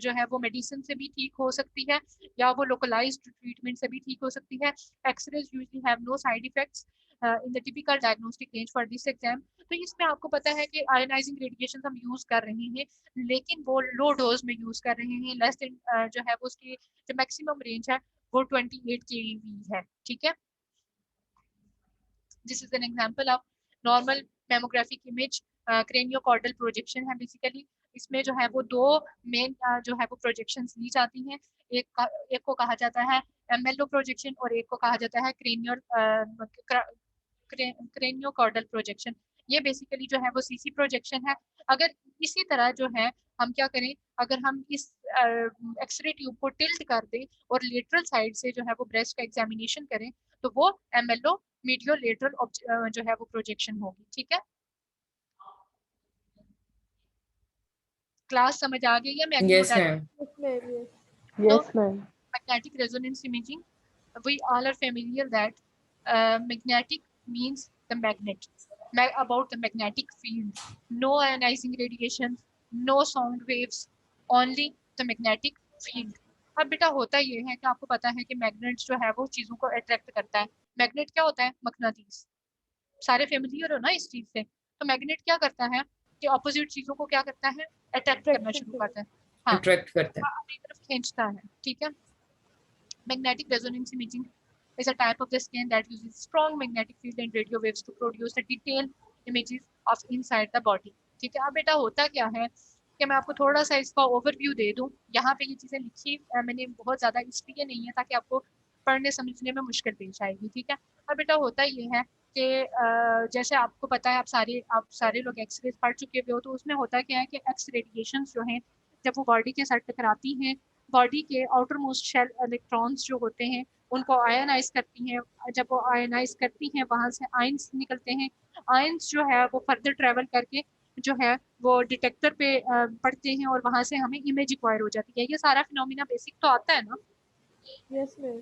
जो है वो मेडिसिन से भी ठीक हो सकती है या वो लोकलाइज्ड ट्रीटमेंट से भी ठीक हो सकती है। X-rays usually have no side effects in the typical diagnostic range for this exam. तो इसमें आपको पता है कि आयोनाइजिंग रेडिएशन हम यूज कर रहे हैं, लेकिन वो लो डोज में यूज कर रहे हैं, लेस देन जो है वो उसकी जो मैक्सिमम रेंज है वो 28 केवी है। ठीक है, this is an example of normal mammographic image. Craniocaudal projection है बेसिकली, इसमें जो है वो दो मेन जो है वो प्रोजेक्शंस ली जाती हैं, एक को कहा जाता है एमएलओ प्रोजेक्शन और एक को कहा जाता है क्रेनियोकॉर्डल प्रोजेक्शन। ये बेसिकली जो है वो सीसी प्रोजेक्शन है। अगर इसी तरह जो है हम क्या करें, अगर हम इस एक्सरे ट्यूब को टिल्ट कर दें और लेटरल साइड से जो है वो ब्रेस्ट का एग्जामिनेशन करें तो वो एमएलओ मीडियो लेटरल जो है वो प्रोजेक्शन होगी। ठीक है, क्लास समझ आ गई है? मैं
yes ma'am.
Yes ma'am.
magnetic resonance imaging, we all are familiar that magnetic means the magnet, about the magnetic field, no ionizing radiation, no sound waves, only the magnetic field. अब बेटा होता ये है कि आपको पता है कि मैग्नेट जो है वो चीज़ों को अट्रैक्ट करता है। मैग्नेट क्या होता है? मकनातीस। सारे फेमिलियर हो ना इस चीज़ से। तो मैग्नेट क्या करता है कि ऑपोजिट चीज़ों को क्या करता है? अट्रैक्ट करना
अट्रैक्शन
शुरू
पे।
करता है। हाँ,
अट्रैक्ट करता है।
अपनी तरफ खींचता है। ठीक है। Magnetic resonance imaging is a type of the scan that uses strong magnetic field and radio waves to produce the detailed images of inside the body। ठीक है। अब बेटा होता क्या है कि मैं आपको थोड़ा सा इसका ओवरव्यू दे दूं। यहाँ पे ये चीज़ें लिखी मैंने बहुत ज़्यादा इसलिए नहीं है ताकि आपको पढ़ने समझने में मुश्किल पेश आएगी। ठीक है। अब बेटा होता ये है कि जैसे आपको पता है आप सारे लोग एक्सरे पढ़ चुके हुए हो, तो उसमें होता क्या है कि एक्स रेडिएशन जो हैं जब वो बॉडी के साथ टकराती हैं, बॉडी के आउटर मोस्ट शेल इलेक्ट्रॉन्स जो होते हैं उनको आयनाइज करती हैं। जब वो आयनाइज करती हैं वहाँ से आयंस निकलते हैं। आयंस जो है वो फर्दर ट्रेवल करके जो है वो डिटेक्टर पे पड़ते हैं और वहाँ से हमें इमेज एक्वायर हो जाती है। ये सारा फिनोमिना बेसिक तो आता है ना।
Yes ma'am.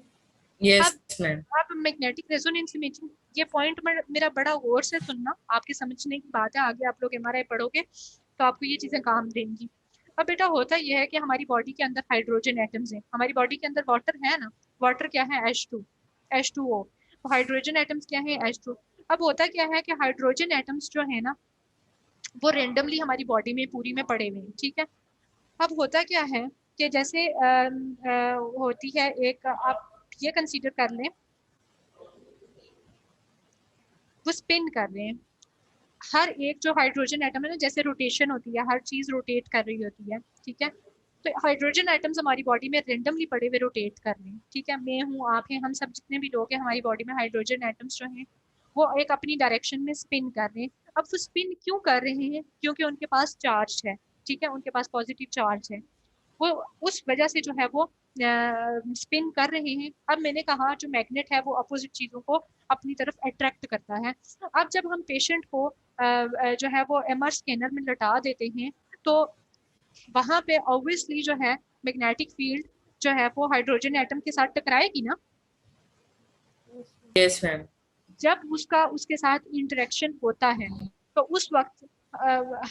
यस
अब
मैम।
अब मैग्नेटिक रेजोनेंस इमेजिंग, ये पॉइंट मेरा बड़ा गौर से सुनना, आपके समझने की बात है। आगे आप लोग एमआरआई पढ़ोगे तो आपको ये चीज़ें काम देंगी। अब बेटा होता यह है कि हमारी बॉडी के अंदर हाइड्रोजन एटम्स हैं। हमारी बॉडी के अंदर वाटर है ना, वाटर क्या है? H2O। तो हाइड्रोजन एटम्स क्या है? H2। अब होता क्या है कि हाइड्रोजन एटम्स जो है ना वो रेंडमली हमारी बॉडी में पूरी में पड़े हुए हैं। ठीक है। अब होता क्या है कि जैसे होती है एक, आप ये कंसीडर कर लें वो स्पिन कर रहे हैं। हर एक जो हाइड्रोजन एटम है ना, जैसे रोटेशन होती है, हर चीज रोटेट कर रही होती है। ठीक है। तो हाइड्रोजन एटम्स हमारी बॉडी में रेंडमली पड़े हुए रोटेट कर रहे हैं। ठीक है। मैं हूँ, आप हैं, हम सब जितने भी लोग हैं हमारी बॉडी में हाइड्रोजन एटम्स जो हैं वो एक अपनी डायरेक्शन में स्पिन कर रहे हैं। अब वो स्पिन क्यों कर रहे हैं? क्योंकि उनके पास चार्ज है। ठीक है। उनके पास पॉजिटिव चार्ज है। वो उस वजह से जो है वो स्पिन कर रहे हैं। अब मैंने कहा जो मैग्नेट है वो अपोजिट चीजों को अपनी तरफ अट्रैक्ट करता है। अब जब हम पेशेंट को जो है वो एमआर स्कैनर में लटा देते हैं तो वहां पे ऑब्वियसली जो है मैग्नेटिक फील्ड जो है वो हाइड्रोजन एटम के साथ टकराएगी ना।
Yes ma'am.
जब उसका उसके साथ इंटरेक्शन होता है तो उस वक्त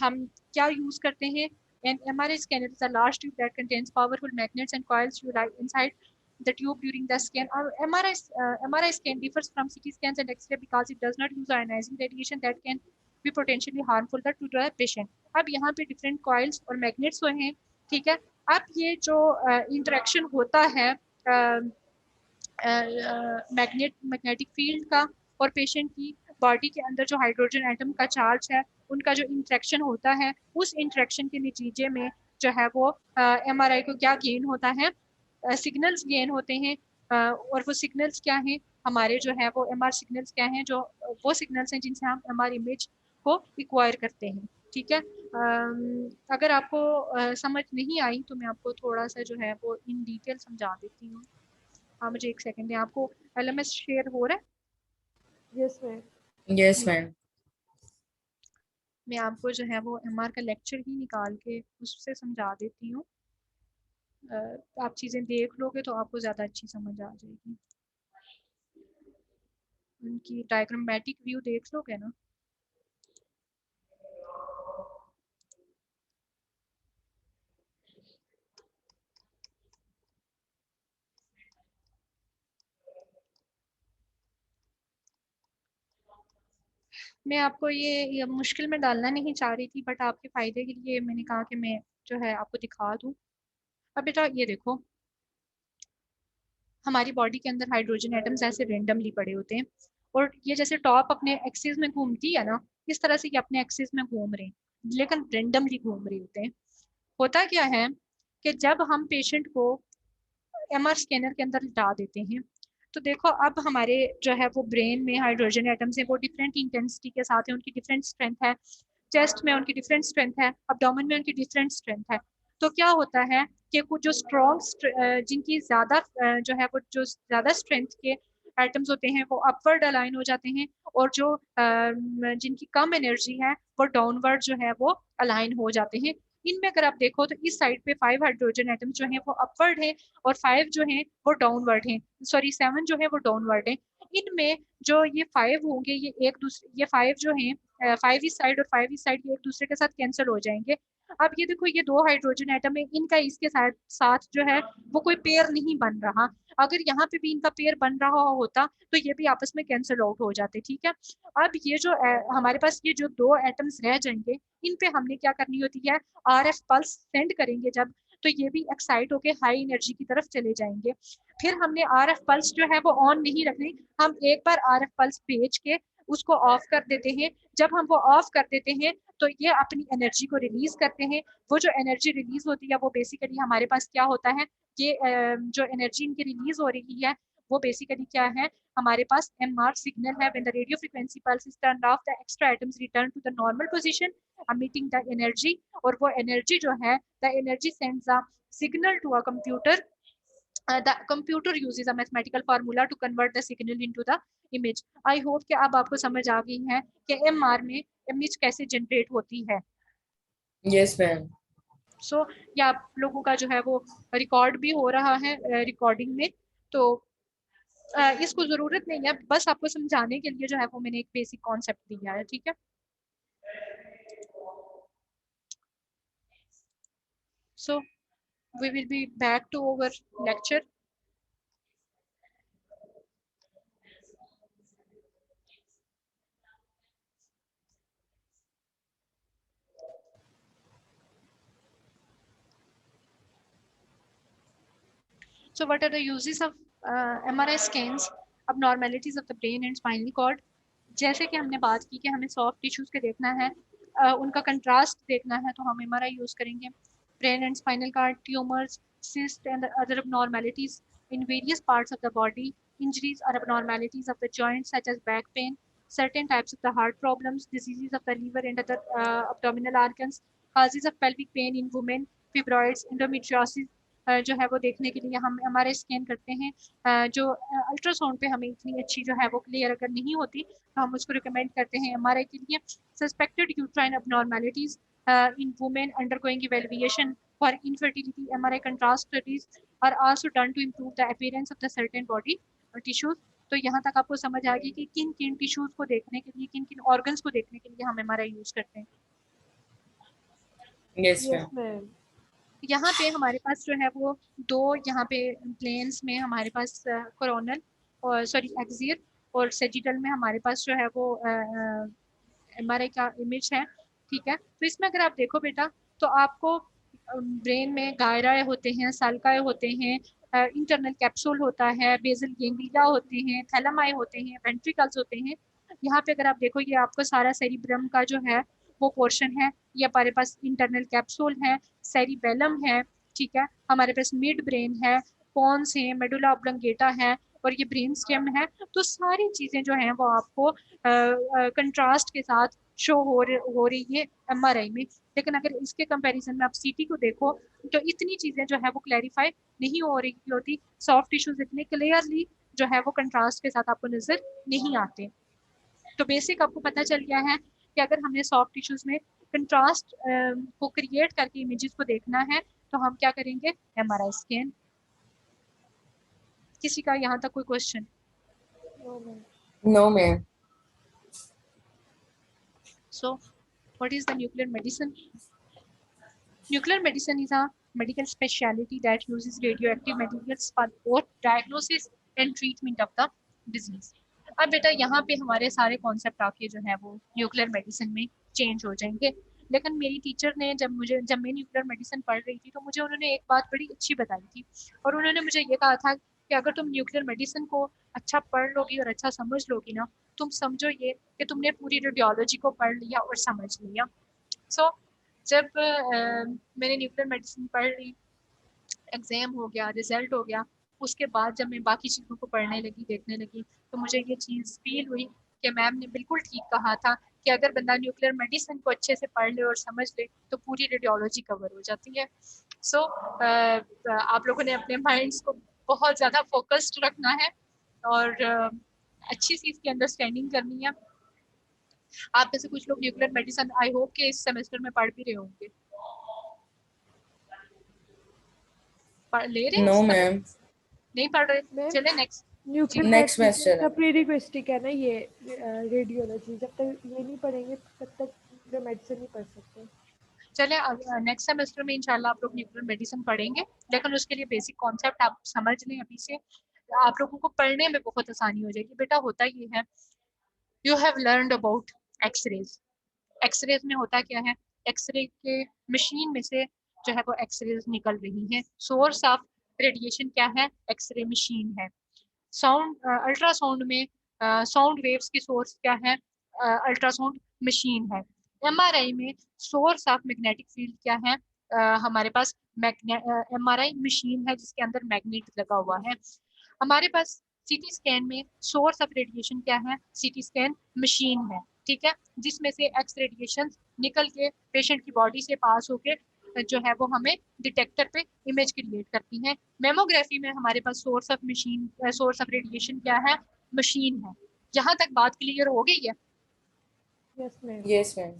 हम क्या यूज करते हैं? An MRI scanner is a large tube that contains powerful magnets and coils you lie inside the tube during the scan. Or MRI scan differs from CT scans and X-ray because it does not use ionizing radiation that can be potentially harmful to the patient. अब यहाँ पे different coils और magnets हैं। ठीक है। अब ये जो interaction होता है मैग्नेटिक फील्ड का और पेशेंट की बॉडी के अंदर जो हाइड्रोजन एटम का चार्ज है उनका जो इंटरेक्शन होता है, उस इंटरेक्शन के नतीजे में जो है वो एमआरआई को क्या गेन होता है? सिग्नल्स गेन होते हैं। और वो सिग्नल्स क्या हैं? हमारे जो है वो एमआर सिग्नल्स क्या हैं? जो वो सिग्नल्स हैं जिनसे हम एमआर इमेज को एक्वायर करते हैं। ठीक है। अगर आपको समझ नहीं आई तो मैं आपको थोड़ा सा जो है वो इन डिटेल समझा देती हूँ। हाँ, मुझे एक सेकंड है। आपको एलएमएस शेयर हो रहा है?
Yes ma'am.
Yes ma'am.
मैं आपको जो है वो एमआर का लेक्चर ही निकाल के उससे समझा देती हूँ। आप चीज़ें देख लोगे तो आपको ज़्यादा अच्छी समझ आ जाएगी। उनकी डायग्रामेटिक व्यू देख लोगे ना। मैं आपको ये मुश्किल में डालना नहीं चाह रही थी, बट आपके फ़ायदे के लिए मैंने कहा कि मैं जो है आपको दिखा दूँ। अब बेटा ये देखो, हमारी बॉडी के अंदर हाइड्रोजन एटम्स ऐसे रेंडमली पड़े होते हैं और ये जैसे टॉप अपने एक्सिस में घूमती है ना, इस तरह से ये अपने एक्सिस में घूम रहे हैं लेकिन रेंडमली घूम रहे होते हैं। होता क्या है कि जब हम पेशेंट को एमआर स्कैनर के अंदर डाल देते हैं तो देखो अब हमारे जो है वो ब्रेन में हाइड्रोजन एटम्स हैं वो डिफरेंट इंटेंसिटी के साथ है, उनकी डिफरेंट स्ट्रेंथ है। चेस्ट में उनकी डिफरेंट स्ट्रेंथ है, अब्डोमेन में उनकी डिफरेंट स्ट्रेंथ है। तो क्या होता है कि कुछ जो स्ट्रॉन्ग जिनकी ज़्यादा जो है वो जो ज़्यादा स्ट्रेंथ के एटम्स होते हैं वो अपवर्ड अलाइन हो जाते हैं और जो जिनकी कम एनर्जी है वो डाउनवर्ड जो है वो अलाइन हो जाते हैं। इनमें अगर आप देखो तो इस साइड पे 5 हाइड्रोजन एटम्स जो हैं वो अपवर्ड है और 5 जो हैं वो डाउनवर्ड हैं। सॉरी 7 जो है वो डाउनवर्ड है। इनमें जो ये 5 होंगे ये एक दूसरे, ये 5 जो हैं 5 इस साइड और 5 इस साइड, ये एक दूसरे के साथ कैंसिल हो जाएंगे। अब ये देखो, ये 2 हाइड्रोजन एटम है, इनका इसके साथ साथ जो है वो कोई पेयर नहीं बन रहा। अगर यहाँ पे भी इनका पेयर बन रहा होता तो ये भी आपस में कैंसिल आउट हो जाते, ठीक है। अब ये जो हमारे पास ये जो 2 एटम्स रह जाएंगे, इन पे हमने क्या करनी होती है, RF पल्स सेंड करेंगे जब, तो ये भी एक्साइट होके हाई एनर्जी की तरफ चले जाएंगे। फिर हमने RF पल्स जो है वो ऑन नहीं रखनी, हम एक बार RF पल्स भेज के उसको ऑफ कर देते हैं। जब हम वो ऑफ कर देते हैं तो ये अपनी एनर्जी को रिलीज करते हैं। वो जो एनर्जी रिलीज होती है वो बेसिकली हमारे पास क्या होता है, ये जो एनर्जी इनकी रिलीज हो रही है वो बेसिकली क्या है, हमारे पास MR सिग्नल है। When the radio frequency pulse is turned off, the extra atoms return to the normal position emitting the energy, और वो एनर्जी जो है, the energy sends a signal to a computer. The computer uses a mathematical formula to convert the signal into the image. I hope कि अब आपको समझ आ गई है कि MR में इमेज कैसे जनरेट होती है।
Yes ma'am.
सो ये आप लोगों का जो है वो रिकॉर्ड भी हो रहा है रिकॉर्डिंग में, तो इसको जरूरत नहीं है, बस आपको समझाने के लिए जो है वो मैंने एक बेसिक कॉन्सेप्ट दिया है, ठीक है। सो we will be back to our lecture. So what are the uses of MRI scans? Abnormalities of the brain and spinal cord. जैसे कि हमने बात की कि हमें सॉफ्ट टिश्यूज के देखना है, उनका कंट्रास्ट देखना है, तो हम MRI यूज करेंगे। Brain and spinal cord tumours, cyst and other abnormalities in various parts of the body. Injuries or abnormalities of the joints such as back pain, certain types of the heart problems, diseases of the liver and other abdominal organs, causes of pelvic pain in women, fibroids, endometriosis, जो है वो देखने के लिए हम MRI scan करते हैं। जो अल्ट्रासाउंड पे हमें इतनी अच्छी जो है वो क्लियर अगर नहीं होती तो हम उसको रिकमेंड करते हैं MRI के लिए। Suspected uterine abnormalities in women undergoing evaluation for infertility, MRI contrast studies are also done to improve the appearance of the certain body tissues. तो यहाँ तक आपको समझ आ गई कि किन किन टिश्यूज को देखने के लिए, किन किन ऑर्गन्स को देखने के लिए हम MRI यूज करते हैं।
Yes
yes
ma'am.
मैम।
यहाँ पे हमारे पास जो है वो 2 यहाँ पे प्लेन्स में हमारे पास कोरोनल और सॉरी एक्सियल, और सेजिटल में हमारे पास जो है वो MRI का इमेज है, ठीक है। तो इसमें अगर आप देखो बेटा, तो आपको ब्रेन में गायराए होते हैं, साल्काए होते हैं, इंटरनल कैप्सूल होता है, बेसल गेंगलिया होते हैं, थैलेमाई होते हैं, वेंट्रिकल्स होते हैं। यहाँ पे अगर आप देखो, ये आपका सारा सेरिब्रम का जो है वो पोर्शन है, ये हमारे पास इंटरनल कैप्सूल है, सेरिबेलम है, ठीक है। हमारे पास मिड ब्रेन है, पॉन्स है, मेडुला ऑब्लंगेटा है, और ये ब्रेन स्टेम है। तो सारी चीजें जो हैं वो आपको कंट्रास्ट के साथ शो हो रही है MRI में। लेकिन अगर इसके कंपैरिजन में आप CT को देखो तो इतनी चीजें जो है वो क्लैरिफाई नहीं हो रही होती, सॉफ्ट टिश्यूज इतने क्लियरली जो है वो कंट्रास्ट के साथ आपको नजर नहीं आते। तो बेसिक आपको पता चल गया है कि अगर हमने सॉफ्ट टिश्यूज में कंट्रास्ट को क्रिएट करके इमेजेस को देखना है तो हम क्या करेंगे, MRI स्कैन। किसी का यहाँ तक कोई question?
No ma'am.
So what is the nuclear medicine? Nuclear medicine is a medical specialty that uses radioactive materials for both diagnosis and treatment of the disease. अब बेटा यहाँ पे हमारे सारे कॉन्सेप्ट आके जो है वो न्यूक्लियर मेडिसिन में चेंज हो जाएंगे। लेकिन मेरी टीचर ने जब मैं न्यूक्लियर मेडिसिन पढ़ रही थी तो मुझे उन्होंने एक बात बड़ी अच्छी बताई थी, और उन्होंने मुझे ये कहा था कि अगर तुम न्यूक्लियर मेडिसिन को अच्छा पढ़ लोगी और अच्छा समझ लोगी ना, तुम समझो ये कि तुमने पूरी रेडियोलॉजी को पढ़ लिया और समझ लिया। सो जब मैंने न्यूक्लियर मेडिसिन पढ़ ली, एग्जाम हो गया, रिजल्ट हो गया, उसके बाद जब मैं बाकी चीज़ों को पढ़ने लगी, देखने लगी, तो मुझे ये चीज़ फील हुई कि मैम ने बिल्कुल ठीक कहा था कि अगर बंदा न्यूक्लियर मेडिसिन को अच्छे से पढ़ ले और समझ ले तो पूरी रेडियोलॉजी कवर हो जाती है। सो आप लोगों ने अपने माइंड्स को बहुत ज़्यादा फोकस्ड रखना है और अच्छी सी इसकी अंडरस्टैंडिंग करनी है। आप में से कुछ लोग न्यूक्लियर मेडिसिन आई होप के इस सेमेस्टर में पढ़ भी रहे होंगे। ले रहे हैं
नो
इस समय?
मैम।
नहीं पढ़ रहे?
मैम
चले next
nuclear
next
medicine
semester
का
है।
प्रीरिक्विजिट है ना ये, रेडियोलॉजी। जब तक ये नहीं पढ़ेंगे तब तक मेडिसिन नहीं पढ़ सकते।
चले नेक्स्ट सेमेस्टर में इंशाल्लाह आप लोग न्यूक्लियर मेडिसिन पढ़ेंगे, लेकिन उसके लिए बेसिक कॉन्सेप्ट आप समझ लें अभी से, आप लोगों को पढ़ने में बहुत आसानी हो जाएगी। बेटा होता ये है, you have learned about x-rays. X-rays में होता क्या है, एक्सरे के मशीन में से जो है वो एक्सरेज निकल रही हैं। सोर्स ऑफ रेडिएशन क्या है, एक्सरे मशीन है। साउंड अल्ट्रासाउंड में साउंड वेव्स की सोर्स क्या है, अल्ट्रासाउंड मशीन है। एमआरआई में सोर्स ऑफ मैग्नेटिक फील्ड क्या है, हमारे पास एमआरआई मशीन है जिसके अंदर मैग्नेट लगा हुआ है। हमारे पास सीटी स्कैन में सोर्स ऑफ रेडिएशन क्या है, सीटी स्कैन मशीन है, ठीक है, जिसमें से एक्स रेडिएशन निकल के पेशेंट की बॉडी से पास होके जो है वो हमें डिटेक्टर पे इमेज क्रिएट करती हैं। मेमोग्राफी में हमारे पास source of machine, source of radiation क्या है, मशीन है। यहाँ तक बात क्लियर हो गई है?
Yes ma'am.
Yes ma'am.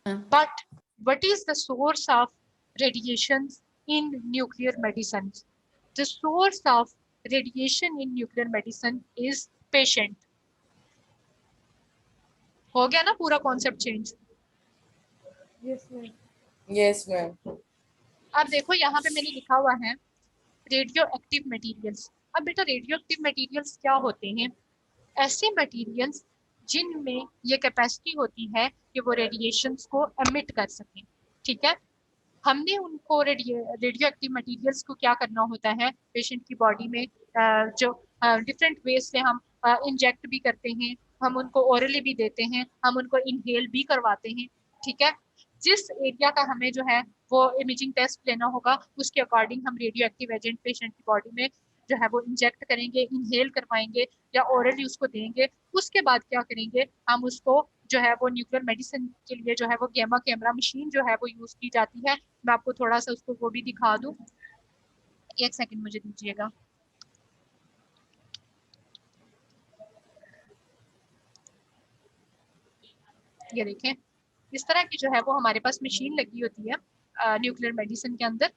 But what is the source of radiations in nuclear medicine? The source of radiation in nuclear medicine is patient. हो गया ना पूरा concept change?
Yes ma'am.
Yes ma'am.
अब देखो यहाँ पे मैंने लिखा हुआ है रेडियो एक्टिव मटीरियल्स। अब बेटा रेडियो एक्टिव मटीरियल्स क्या होते हैं? ऐसे मटीरियल्स जिनमें ये कैपेसिटी होती है कि वो रेडिएशंस को एमिट कर सकें, ठीक है। हमने उनको रेडियो एक्टिव मटीरियल्स को क्या करना होता है, पेशेंट की बॉडी में जो डिफरेंट वेज से हम इंजेक्ट भी करते हैं, हम उनको ओरली भी देते हैं, हम उनको इनहेल भी करवाते हैं, ठीक है। जिस एरिया का हमें जो है वो इमेजिंग टेस्ट लेना होगा उसके अकॉर्डिंग हम रेडियो एक्टिव एजेंट पेशेंट की बॉडी में जो है वो इंजेक्ट करेंगे, इनहेल करवाएंगे या ओरली उसको देंगे। उसके बाद क्या करेंगे, हम उसको जो है वो न्यूक्लियर मेडिसिन के लिए जो है वो गैमा कैमरा मशीन जो है वो यूज की जाती है। मैं आपको थोड़ा सा उसको वो भी दिखा दूं, एक सेकंड मुझे दीजिएगा। ये देखें, इस तरह की जो है वो हमारे पास मशीन लगी होती है न्यूक्लियर मेडिसिन के अंदर।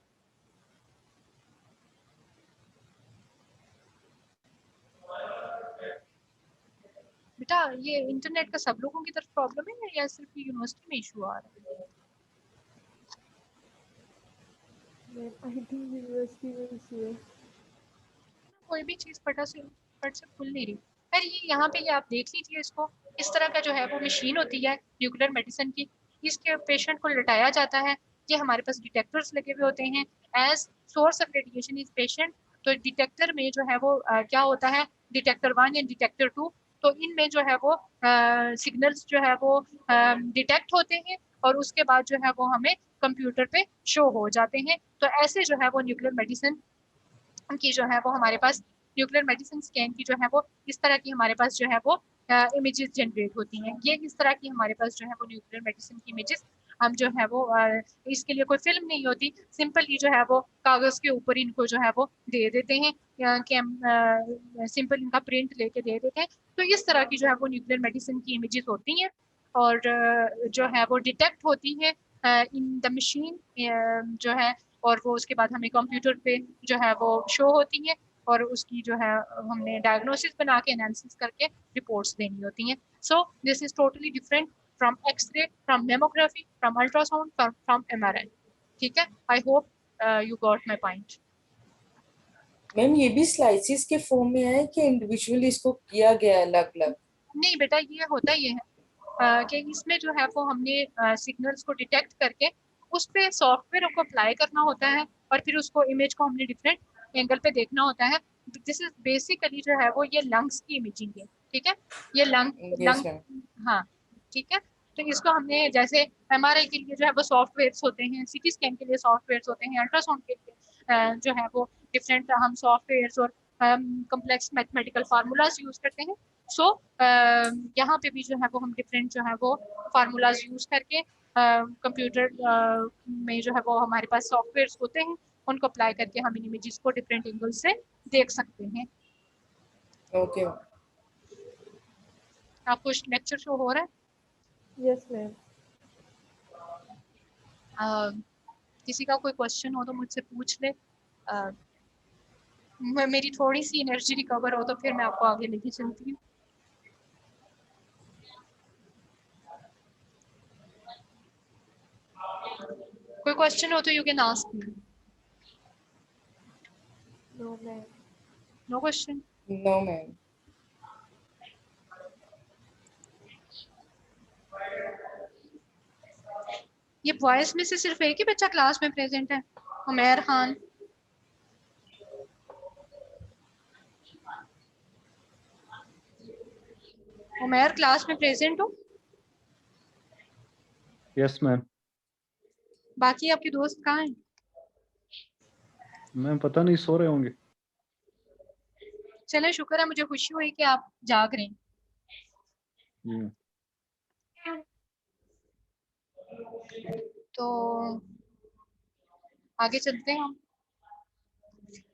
बेटा ये इंटरनेट का सब लोगों की तरफ प्रॉब्लम है या सिर्फ यूनिवर्सिटी में इशू आ रहा है?
मैम आई थिंक यूनिवर्सिटी में इशू है।
कोई भी चीज फट से खुल नहीं रही। खैर ये यहाँ पे ये आप देख लीजिए इसको, इस तरह का जो है वो मशीन होती है न्यूक्लियर मेडिसिन की। इसके पेशेंट को लटाया जाता है, ये हमारे पास डिटेक्टर्स लगे हुए होते हैं as source of radiation is patient. तो डिटेक्टर में जो है वो क्या होता है, डिटेक्टर 1 या डिटेक्टर 2, तो इनमें जो है वो सिग्नल्स जो है वो डिटेक्ट होते हैं और उसके बाद जो है वो हमें कंप्यूटर पे शो हो जाते हैं। तो ऐसे जो है वो न्यूक्लियर मेडिसिन की जो है वो हमारे पास न्यूक्लियर मेडिसिन स्कैन की जो है वो इस तरह की हमारे पास जो है वो इमेजेस जनरेट होती हैं। ये इस तरह की हमारे पास जो है वो न्यूक्लियर मेडिसिन की इमेजेस हम जो है वो इसके लिए कोई फिल्म नहीं होती, सिंपली जो है वो कागज के ऊपर इनको जो है वो दे देते हैं कि हम सिंपल इनका प्रिंट लेके दे देते हैं। तो इस तरह की जो है वो न्यूक्लियर मेडिसिन की इमेजेस होती हैं और जो है वो डिटेक्ट होती है इन द मशीन जो है, और वो उसके बाद हमें कंप्यूटर पे जो है वो शो होती है और उसकी जो है हमने डायग्नोसिस बना के एनालिसिस करके रिपोर्ट्स देनी होती हैं। So this is totally different from x-ray, from mammography, from ultrasound, from MRI. ठीक है, I hope you got my point.
Ma'am ये भी स्लाइसिस के फॉर्म में है कि इंडिविजुअली इसको किया गया है अलग अलग?
नहीं बेटा, ये होता ये है कि इसमें जो है वो हमने सिग्नल्स को डिटेक्ट करके उस पे सॉफ्टवेयर को अप्लाई करना होता है और फिर उसको इमेज को हमने डिफरेंट एंगल पे देखना होता है। दिस इज बेसिकली जो है वो ये लंग्स की इमेजिंग है, ठीक है। ये लंग
यस
लंग
मैम।
हाँ, ठीक है। तो इसको हमने जैसे एमआरआई के लिए जो है वो सॉफ्टवेयर्स होते हैं, सीटी स्कैन के लिए सॉफ्टवेयर्स होते हैं, अल्ट्रासाउंड के लिए जो है वो डिफरेंट हम सॉफ्टवेयर्स और कम्प्लेक्स मैथमेटिकल फार्मूलाज यूज करते हैं। सो यहाँ पे भी जो है वो हम डिफरेंट जो है वो फार्मूलाज यूज करके कंप्यूटर में जो है वो हमारे पास सॉफ्टवेयर्स होते हैं, उनको अप्लाई करके हम इन इमेजेस को डिफरेंट एंगल से देख सकते हैं।
ओके।
आपको लेक्चर शो हो रहा है?
Yes ma'am.
किसी का कोई क्वेश्चन हो तो मुझसे पूछ ले। मेरी थोड़ी सी एनर्जी रिकवर हो तो फिर मैं आपको आगे लेके चलती हूँ। कोई क्वेश्चन हो तो you can ask me.
No ma'am.
No question.
No ma'am.
ये बॉयज में से सिर्फ एक ही बच्चा क्लास में प्रेजेंट है, उमैर खान। उमैर क्लास में प्रेजेंट हो?
Yes ma'am.
बाकी आपके दोस्त कहाँ हैं?
मैम पता नहीं, सो रहे होंगे।
चले, शुक्र है, मुझे खुशी हुई कि आप जाग रहे हैं।
जी मैम।
तो आगे चलते हैं हम।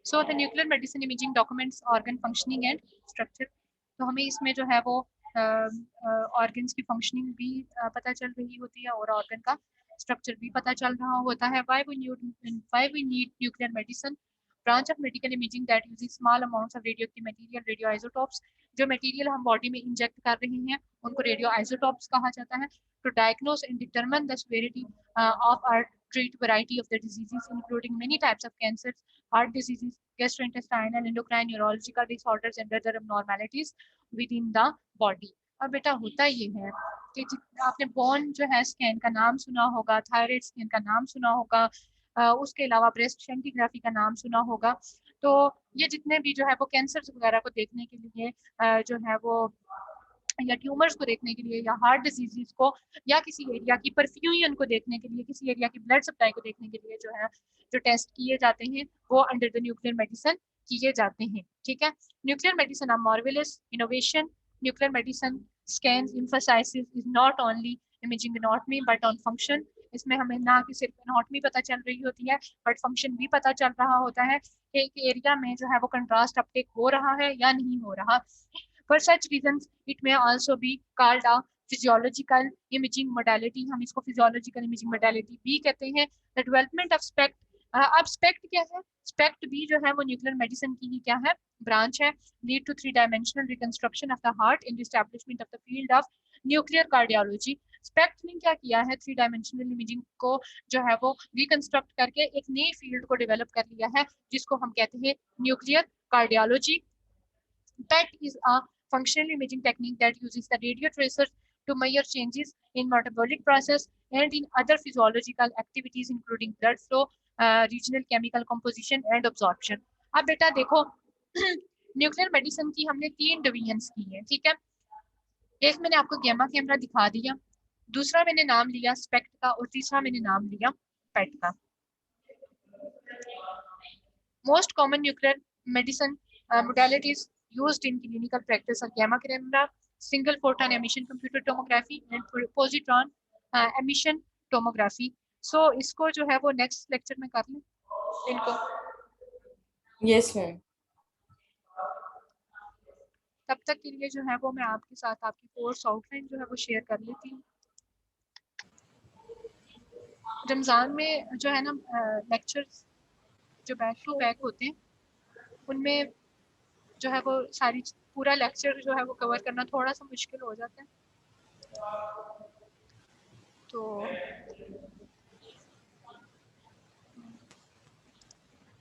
So the nuclear medicine imaging documents organ functioning and structure. तो हमें इसमें जो है वो ऑर्गन्स की फंक्शनिंग भी पता चल रही होती है और ऑर्गन का स्ट्रक्चर भी पता चल रहा होता है। Why we need nuclear medicine branch of medical imaging that uses small amounts of radioactive material, radioisotopes। जो मटेरियल हम बॉडी में इंजेक्ट कर रहे हैं उनको रेडियो आइसोटॉप्स कहा जाता है। To diagnose and determine the severity of our treat variety of the diseases including many types of cancers, heart diseases, gastrointestinal, endocrine, neurological disorders and other abnormalities within the body। और बेटा होता ये है कि आपने बोन जो है scan का नाम सुना होगा, थायराइड स्कैन का नाम सुना होगा, उसके अलावा ब्रेस्ट सेंटीग्राफी का नाम सुना होगा। तो ये जितने भी जो है वो कैंसर वगैरह को देखने के लिए जो है वो या ट्यूमर्स को देखने के लिए या हार्ट डिजीजेस को या किसी एरिया की परफ्यूजन को देखने के लिए, किसी एरिया की ब्लड सप्लाई को देखने के लिए जो है जो टेस्ट किए जाते हैं वो अंडर द न्यूक्लियर मेडिसिन किए जाते हैं। ठीक है। Nuclear medicine are marvellous innovation. Nuclear medicine scans emphasizes is not only imaging anatomy but on function। इसमें हमें ना कि सिर्फ एनाटॉमी पता चल रही होती है बट फंक्शन भी पता चल रहा होता है कि एक एरिया में जो है वो कंट्रास्ट अपटेक हो रहा है या नहीं हो रहा। For such reasons, it may also be called a physiological imaging modality। हम इसको physiological imaging modality भी कहते हैं। The development of SPECT। अब SPECT क्या है? SPECT भी जो है वो न्यूक्लियर मेडिसिन की ही क्या है, ब्रांच है। Lead to three-dimensional reconstruction of the heart in the establishment of the field of nuclear cardiology। SPECT ने क्या किया है, थ्री डायमेंशनल इमेजिंग को जो है वो रिकंस्ट्रक्ट करके एक नई फील्ड को डेवलप कर लिया है जिसको हम कहते हैं nuclear cardiology. PET is a functional imaging technique that uses the radio tracers to measure changes in metabolic process and in other physiological activities including blood flow, regional chemical composition and absorption। अब बेटा देखो nuclear medicine की हमने 3 divisions की है। ठीक है। एक मैंने आपको गैमा कैमरा दिखा दिया, दूसरा मैंने नाम लिया स्पेक्ट का और तीसरा मैंने नाम लिया पेट का। Most common nuclear medicine modalities used in clinical practice are gamma camera, single photon emission computer tomography and positron emission tomography। So इसको जो है वो नेक्स्ट लेक्चर में कर लें इनको।
Yes ma'am.
तब तक के लिए जो है वो मैं आपके साथ आपकी कोर्स आउटलाइन जो है वो शेयर कर लेती हूँ। रमज़ान में जो है ना लेक्चर्स जो बैक टू बैक होते हैं उनमें जो है वो सारी पूरा लेक्चर जो है वो कवर करना थोड़ा सा मुश्किल हो जाता है। तो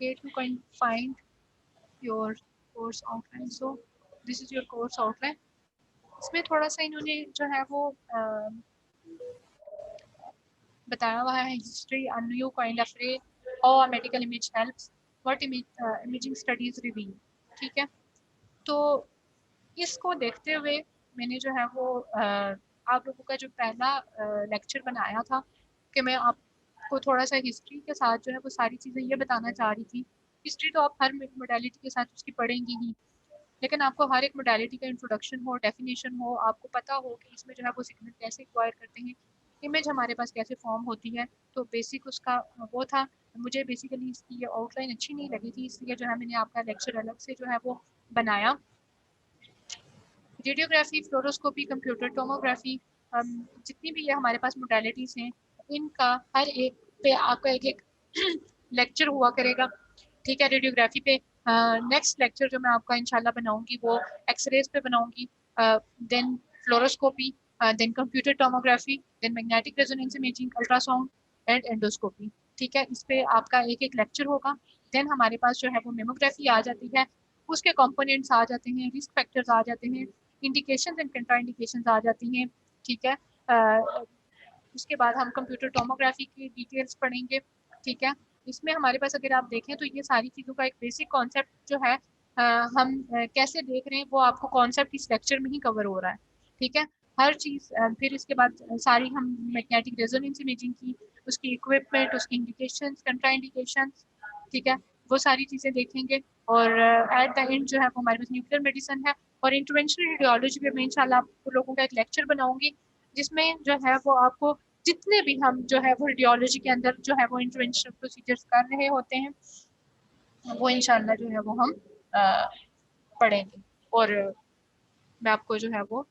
here you can find your course outline। So this is your course outline। इसमें थोड़ा सा इन्होंने जो है वो बताया हुआ है history, a new kind of ray, how a medical image helps, what imaging studies reveal। ठीक है। तो इसको देखते हुए मैंने जो है वो आप लोगों का जो पहला लेक्चर बनाया था कि मैं आपको थोड़ा सा हिस्ट्री के साथ जो है वो सारी चीज़ें ये बताना चाह रही थी। हिस्ट्री तो आप हर मोडालिटी के साथ उसकी पढ़ेंगी ही, लेकिन आपको हर एक मोडालिटी का इंट्रोडक्शन हो, डेफिनेशन हो, आपको पता हो कि इसमें जो है वो सिग्नल कैसे एक्वायर करते हैं, इमेज हमारे पास कैसे फॉर्म होती है। तो बेसिक उसका वो था। मुझे बेसिकली इसकी ये आउटलाइन अच्छी नहीं लगी थी, इसलिए जो है मैंने आपका लेक्चर अलग से जो है वो बनाया। रेडियोग्राफी, फ्लोरोस्कोपी, कंप्यूटर टोमोग्राफी, जितनी भी ये हमारे पास मोडालिटीज़ हैं इनका हर एक पे आपका एक एक लेक्चर हुआ करेगा। ठीक है। रेडियोग्राफी पे नेक्स्ट लेक्चर जो मैं आपका इंशाल्लाह बनाऊंगी वो एक्सरेज पे बनाऊंगी, then fluoroscopy, then computer tomography, then magnetic resonance imaging, ultrasound and endoscopy. ठीक है, इस पे आपका एक एक लेक्चर होगा। देन हमारे पास जो है वो मेमोग्राफी आ जाती है, उसके कंपोनेंट्स आ जाते हैं, रिस्क फैक्टर्स आ जाते हैं, इंडिकेशंस एंड कंट्राइंडिकेशंस आ जाती हैं। ठीक है, उसके बाद हम कंप्यूटर टोमोग्राफी की डिटेल्स पढ़ेंगे। ठीक है, इसमें हमारे पास अगर आप देखें तो ये सारी चीज़ों का एक बेसिक कॉन्सेप्ट जो है हम कैसे देख रहे हैं वो आपको कॉन्सेप्ट इस लेक्चर में ही कवर हो रहा है। ठीक है, हर चीज़ फिर इसके बाद सारी हम मैग्नेटिक रेजोनेंस इमेजिंग की, उसकी इक्विपमेंट, उसकी इंडिकेशंस, कंट्राइंडिकेशंस, ठीक है, वो सारी चीज़ें देखेंगे। और एट द एंड जो है वो हमारे पास न्यूक्लियर मेडिसिन है और इंटरवेंशनल रेडियोलॉजी पे मैं इंशाल्लाह आप लोगों का एक लेक्चर बनाऊंगी, जिसमें जो है वो आपको जितने भी हम जो है वो रेडियोलॉजी के अंदर जो है वो इंटरवेंशनल प्रोसीजर्स कर रहे होते हैं वो इंशाल्लाह जो है वो हम पढ़ेंगे और मैं आपको जो है वो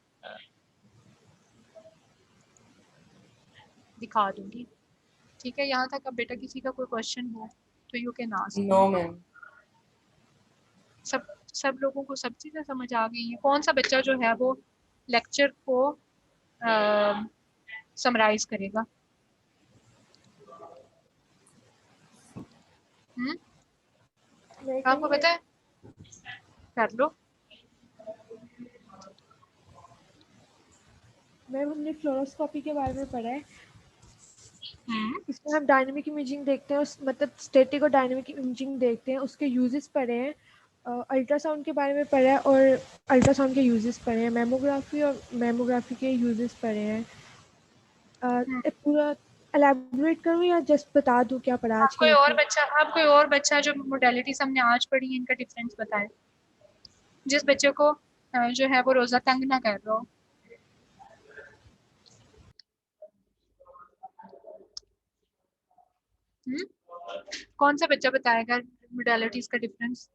दिखा दूंगी। ठीक है, यहाँ तक अब बेटा किसी का कोई क्वेश्चन हो तो you can ask.
No ma'am.
सब लोगों को सब चीज़ें समझ आ गई हैं। कौन सा बच्चा जो है वो लेक्चर को समराइज करेगा? आपको पता है? कर लो।
मैम हमने फ्लोरोस्कोपी के बारे में पढ़ा है। इसमें हम डायनेमिक इमेजिंग देखते हैं, मतलब स्टैटिक और डायनेमिक इमेजिंग देखते हैं, उसके यूजेस पढ़े हैं। अल्ट्रासाउंड के बारे में पढ़ा है और अल्ट्रासाउंड के यूजेस पढ़े हैं। मेमोग्राफी और मेमोग्राफी के यूजेस पढ़े हैं। पूरा एलैबोरेट करूँ या जस्ट बता दूँ क्या पढ़ा आज के?
आप कोई और बच्चा जो मोडेलिटीज हमने आज पढ़ी इनका डिफरेंस बताएं, जिस बच्चे को जो है वो रोजा तंग ना कर रहा हो। कौन सा बच्चा बताएगा मोडेलिटीज का डिफरेंस?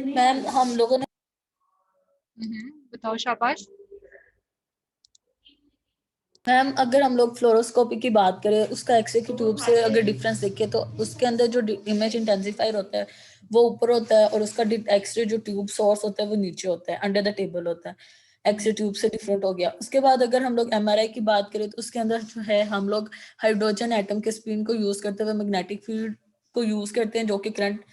मैम हम लोगों ने
बताओ शाबाश।
मैम अगर हम लोग फ्लोरोस्कोपी की बात करें, उसका एक्सरे की ट्यूब से अगर डिफरेंस देखें तो उसके अंदर जो इमेज इंटेंसिफायर होता है वो ऊपर होता है और उसका एक्सरे जो ट्यूब सोर्स होता है वो नीचे होता है, अंडर द टेबल होता है। एक्सरे ट्यूब से डिफरेंट हो गया। उसके बाद अगर हम लोग एमआरआई की बात करें तो उसके अंदर जो है हम लोग हाइड्रोजन एटम के स्पिन को यूज करते हुए मैग्नेटिक फील्ड को यूज करते हैं, जो कि करंट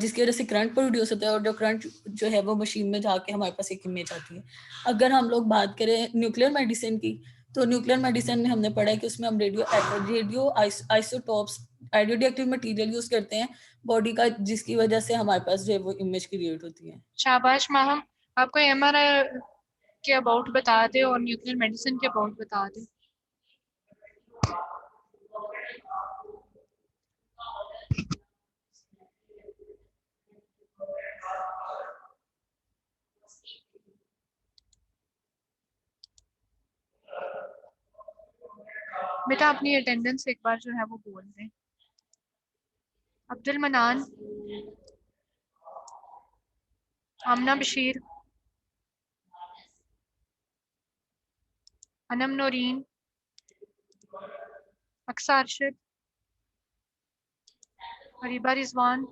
जिसकी वजह से करंट प्रोड्यूस होता है और जो करंट जो है वो मशीन में जाके हमारे पास एक इमेज आती है। अगर हम लोग बात करें न्यूक्लियर मेडिसिन की तो न्यूक्लियर मेडिसिन में हमने पढ़ा है कि उसमें हम radio isotopes radio active material use करते हैं बॉडी का, जिसकी वजह से हमारे पास जो है वो इमेज क्रिएट होती है।
शाबाश माहम, आपको एमआरआई के अबाउट बता दे और न्यूक्लियर मेडिसिन के अबाउट बता दे। बेटा अपनी अटेंडेंस एक बार जो है वो बोल दें। अब्दुल मनान, आमना बशीर, अनम नौरीन, अक्सा अरशद, हरीबा रिजवान।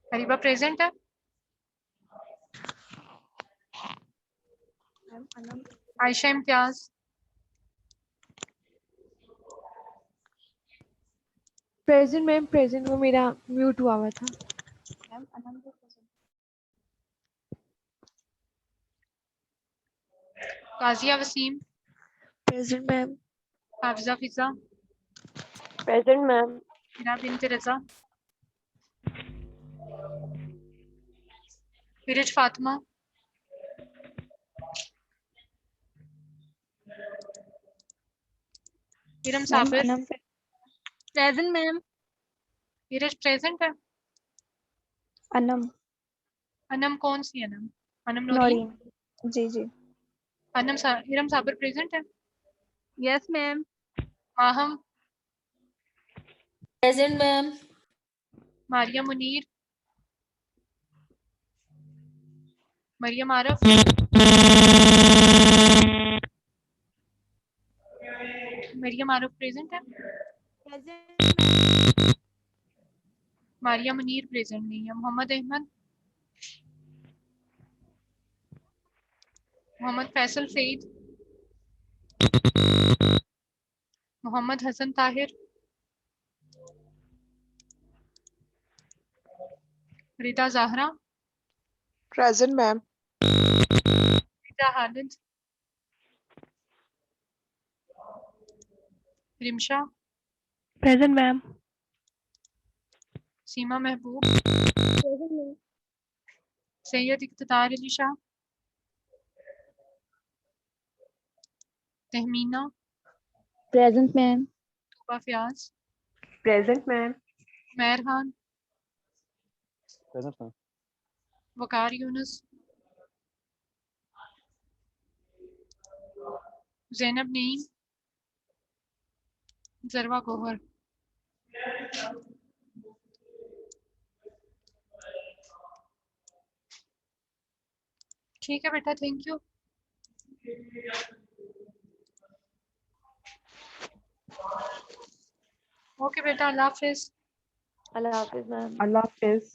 हरीबा प्रेजेंट है? Ayesha Imtiaz,
present ma'am, present. वो मेरा म्यूट हुआ था।
Kazia Waseem,
present ma'am.
Hafiza Fiza,
present ma'am.
Hina Bint Raza, Firaz Fatima, Iram Sabir.
Present ma'am.
Firaz present है?
अनम।
अनम कौन सी अनम? अनम नौरीन?
जी जी।
इरम साबिर प्रेजेंट है?
Yes ma'am.
Maham,
present ma'am.
Maria Munir, Maryam Arif, Maryam Aroof present है? मारिया मुनीर प्रेजेंट नहीं है। Mohammad Ahmad, Mohammad Faisal Saeed, Mohammad Hasan Tahir, Rita Zahra,
Present, ma'am.
Rita हालिद, Rimsha,
Present, ma'am.
सीमा महबूब, Syed इख्तितार Ali Shah, Tahmina,
Present, ma'am.
Tuba Fayaz,
Present, ma'am.
मेहरहान,
Present, ma'am.
वकार यूनुस, ज़ैनब नईम, जरवा गौहर। ठीक है बेटा, थैंक यू। ओके बेटा, अल्लाह हाफिज।
Allah Hafiz, ma'am.
Allah Hafiz.